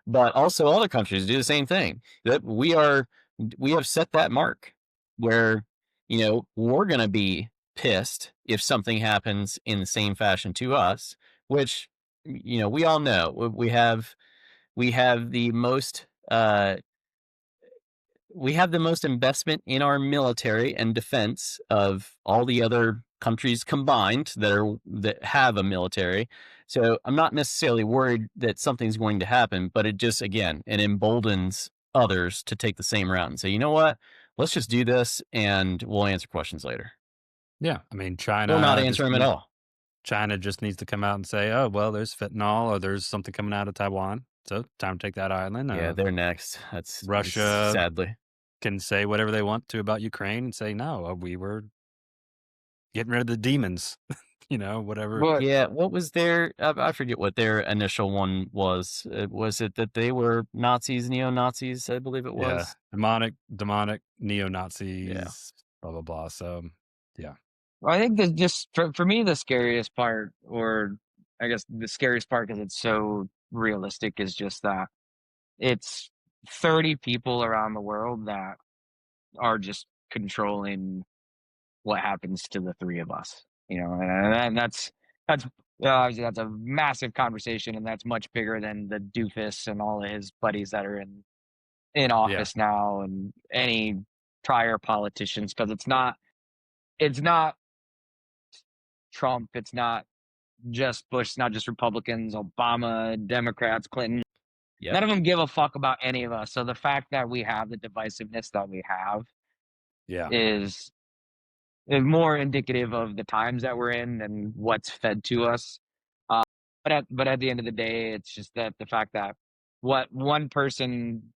but also other countries do the same thing. That we have set that mark where we're going to be pissed if something happens in the same fashion to us, which we all know we have the most investment in our military and defense of all the other countries combined that have a military. So I'm not necessarily worried that something's going to happen, but it just, again, it emboldens others to take the same route and say, you know what, let's just do this and we'll answer questions later. Yeah, I mean, China Or not answer them at all. China just needs to come out and say, "Oh, well, there's fentanyl, or there's something coming out of Taiwan, so time to take that island." Yeah, they're next. That's Russia sadly can say whatever they want to about Ukraine and say, "No, we were getting rid of the demons," whatever. But Yeah, what was their? I forget what their initial one was. Was it that they were Nazis, neo-Nazis? I believe it Yeah, was. demonic neo-Nazis, blah blah blah. So, yeah. I think that just for me, the scariest part, or I guess the scariest part because it's so realistic, is just that it's 30 people around the world that are just controlling what happens to the three of us, and that's obviously that's a massive conversation, and that's much bigger than the doofus and all of his buddies that are in office now, and any prior politicians, because it's not Trump, it's not just Bush, it's not just Republicans, Obama, Democrats, Clinton. Yep. None of them give a fuck about any of us. So the fact that we have the divisiveness that we have is more indicative of the times that we're in and what's fed to us. But at the end of the day, it's just that the fact that what one person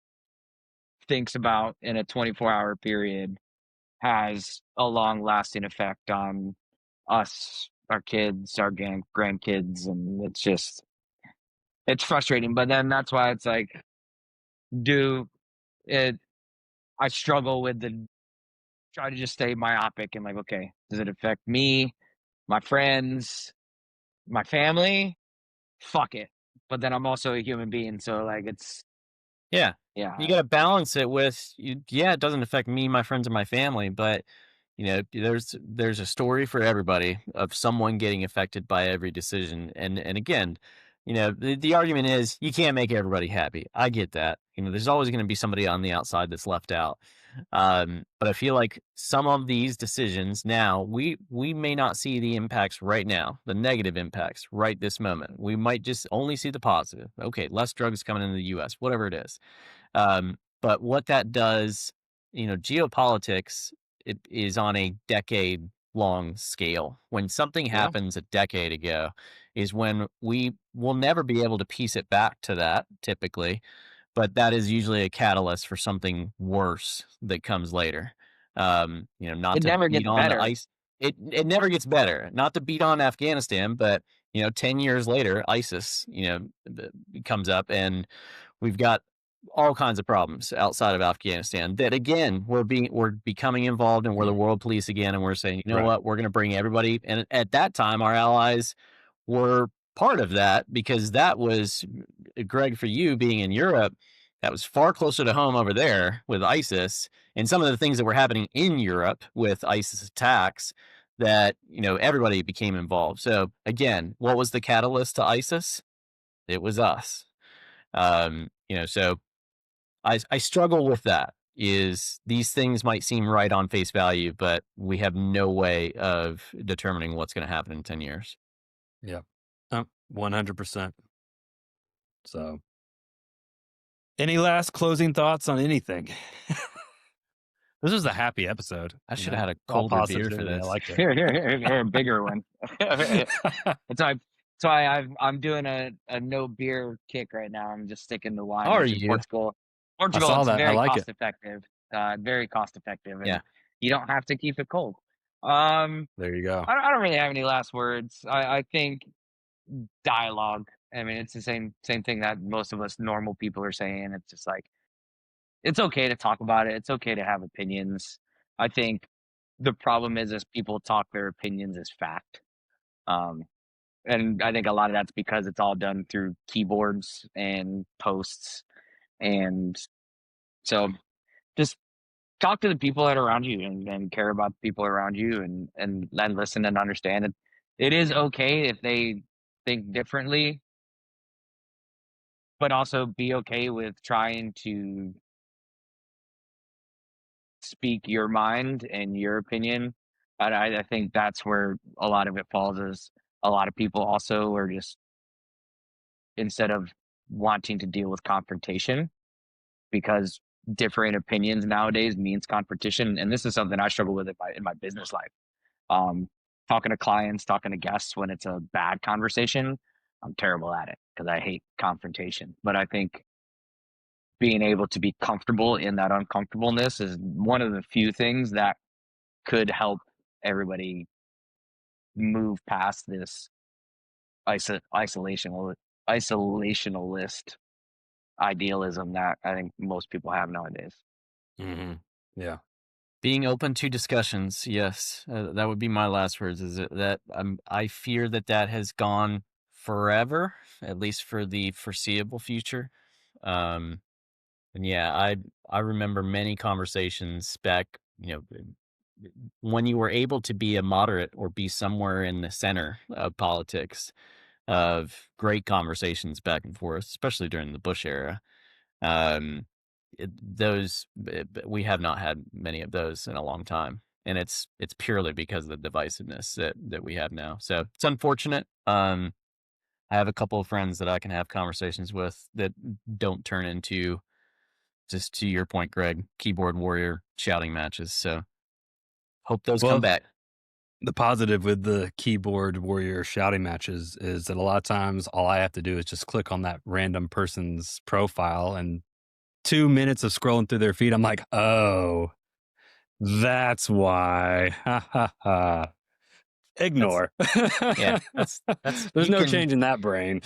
thinks about in a 24-hour period has a long lasting effect on us, our kids, our grandkids, and it's frustrating. But then that's why it's like, I struggle with try to just stay myopic and like, okay, does it affect me, my friends, my family? Fuck it. But then I'm also a human being, so like Yeah. yeah. You got to balance it with, it doesn't affect me, my friends, and my family, but there's a story for everybody of someone getting affected by every decision. And again, the argument is you can't make everybody happy. I get that. There's always going to be somebody on the outside that's left out. But I feel like some of these decisions now, we may not see the impacts right now, the negative impacts right this moment. We might just only see the positive. Okay, less drugs coming into the U.S., whatever it is. But what that does, geopolitics, it is on a decade long scale. When something Yeah. happens a decade ago is when we will never be able to piece it back to that typically, but that is usually a catalyst for something worse that comes later. Not It to never beat gets on the better. ice. It never gets better. Not to beat on Afghanistan, but 10 years later, ISIS, comes up, and we've got all kinds of problems outside of Afghanistan that, again, we're becoming involved, and we're the world police again, and we're saying, Right. what, we're going to bring everybody. And at that time, our allies were part of that, because that was, Greg, for you being in Europe, that was far closer to home over there with ISIS and some of the things that were happening in Europe with ISIS attacks, that everybody became involved. So again, what was the catalyst to ISIS? It was us. So I struggle with that. Is these things might seem right on face value, but we have no way of determining what's going to happen in 10 years. Yeah. 100%. So, any last closing thoughts on anything? This was a happy episode. I should have had a All colder beer for positivity. I this. liked it. Or a bigger one. That's why I'm doing a no beer kick right now. I'm just sticking to wine. Are which is you? Portugal. I saw It's that. I very like cost it. effective. Very cost effective. And Yeah. you don't have to keep it cold. There you go. I don't really have any last words. I think dialogue. I mean, it's the same thing that most of us normal people are saying. It's just like, it's okay to talk about it. It's okay to have opinions. I think the problem is people talk their opinions as fact. And I think a lot of that's because it's all done through keyboards and posts. And so just talk to the people that are around you, and care about the people around you, and listen and understand it. It is okay if they think differently, but also be okay with trying to speak your mind and your opinion. I think that's where a lot of it falls, is a lot of people also are just, instead of wanting to deal with confrontation, because differing opinions nowadays means competition. And this is something I struggle with in my business life. Talking to clients, talking to guests when it's a bad conversation, I'm terrible at it because I hate confrontation. But I think being able to be comfortable in that uncomfortableness is one of the few things that could help everybody move past this isolationalist idealism that I think most people have nowadays. Mm-hmm. Yeah. Being open to discussions, yes, that would be my last words. Is that I fear that has gone forever, at least for the foreseeable future. And yeah, I remember many conversations back, when you were able to be a moderate or be somewhere in the center of politics, of great conversations back and forth, especially during the Bush era. We have not had many of those in a long time, and it's purely because of the divisiveness that we have now. So it's unfortunate. I have a couple of friends that I can have conversations with that don't turn into, just to your point, Greg, keyboard warrior shouting matches. So hope those come back. The positive with the keyboard warrior shouting matches is that a lot of times all I have to do is just click on that random person's profile, and 2 minutes of scrolling through their feed, I'm like, oh, that's why. Ha ha ha. Ignore. That's There's no change in that brain.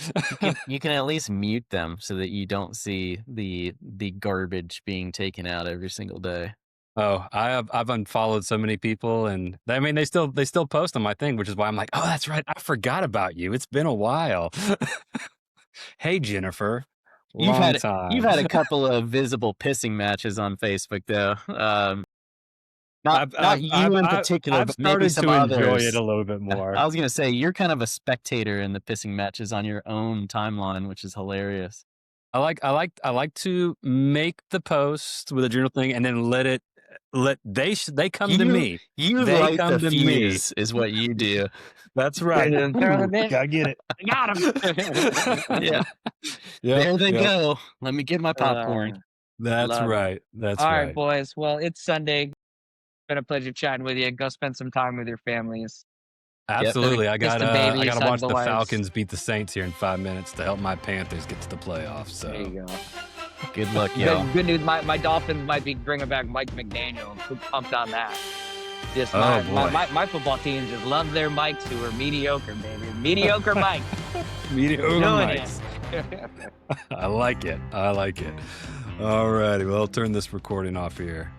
You can at least mute them so that you don't see the garbage being taken out every single day. Oh, I've unfollowed so many people, and they still post on my thing, which is why I'm like, oh, that's right, I forgot about you. It's been a while. Hey, Jennifer. You've had a couple of visible pissing matches on Facebook, though. Not you in particular, I've but maybe some started to enjoy others. it a little bit more. I was gonna say you're kind of a spectator in the pissing matches on your own timeline, which is hilarious. I like to make the post with a journal thing, and then they come to me. You They light come the to me. fuse is what you do. That's right. Gotta get it. I got him. Yeah. There they go. Let me get my popcorn. That's Love it. right. That's All right. right, boys. Well, it's Sunday. been a pleasure chatting with you. Go spend some time with your families. Absolutely. I Kiss got the babies, I got to hug watch the the wives. Falcons beat the Saints here in 5 minutes to help my Panthers get to the playoffs. There So you go. Good luck, y'all. Good news. My Dolphins might be bringing back Mike McDaniel. I'm pumped on that. Just Oh, boy. my football team just love their mics who are mediocre, baby. Mediocre mics. mediocre Doing mics. it. I like it. I like it. All righty. Well, I'll turn this recording off here.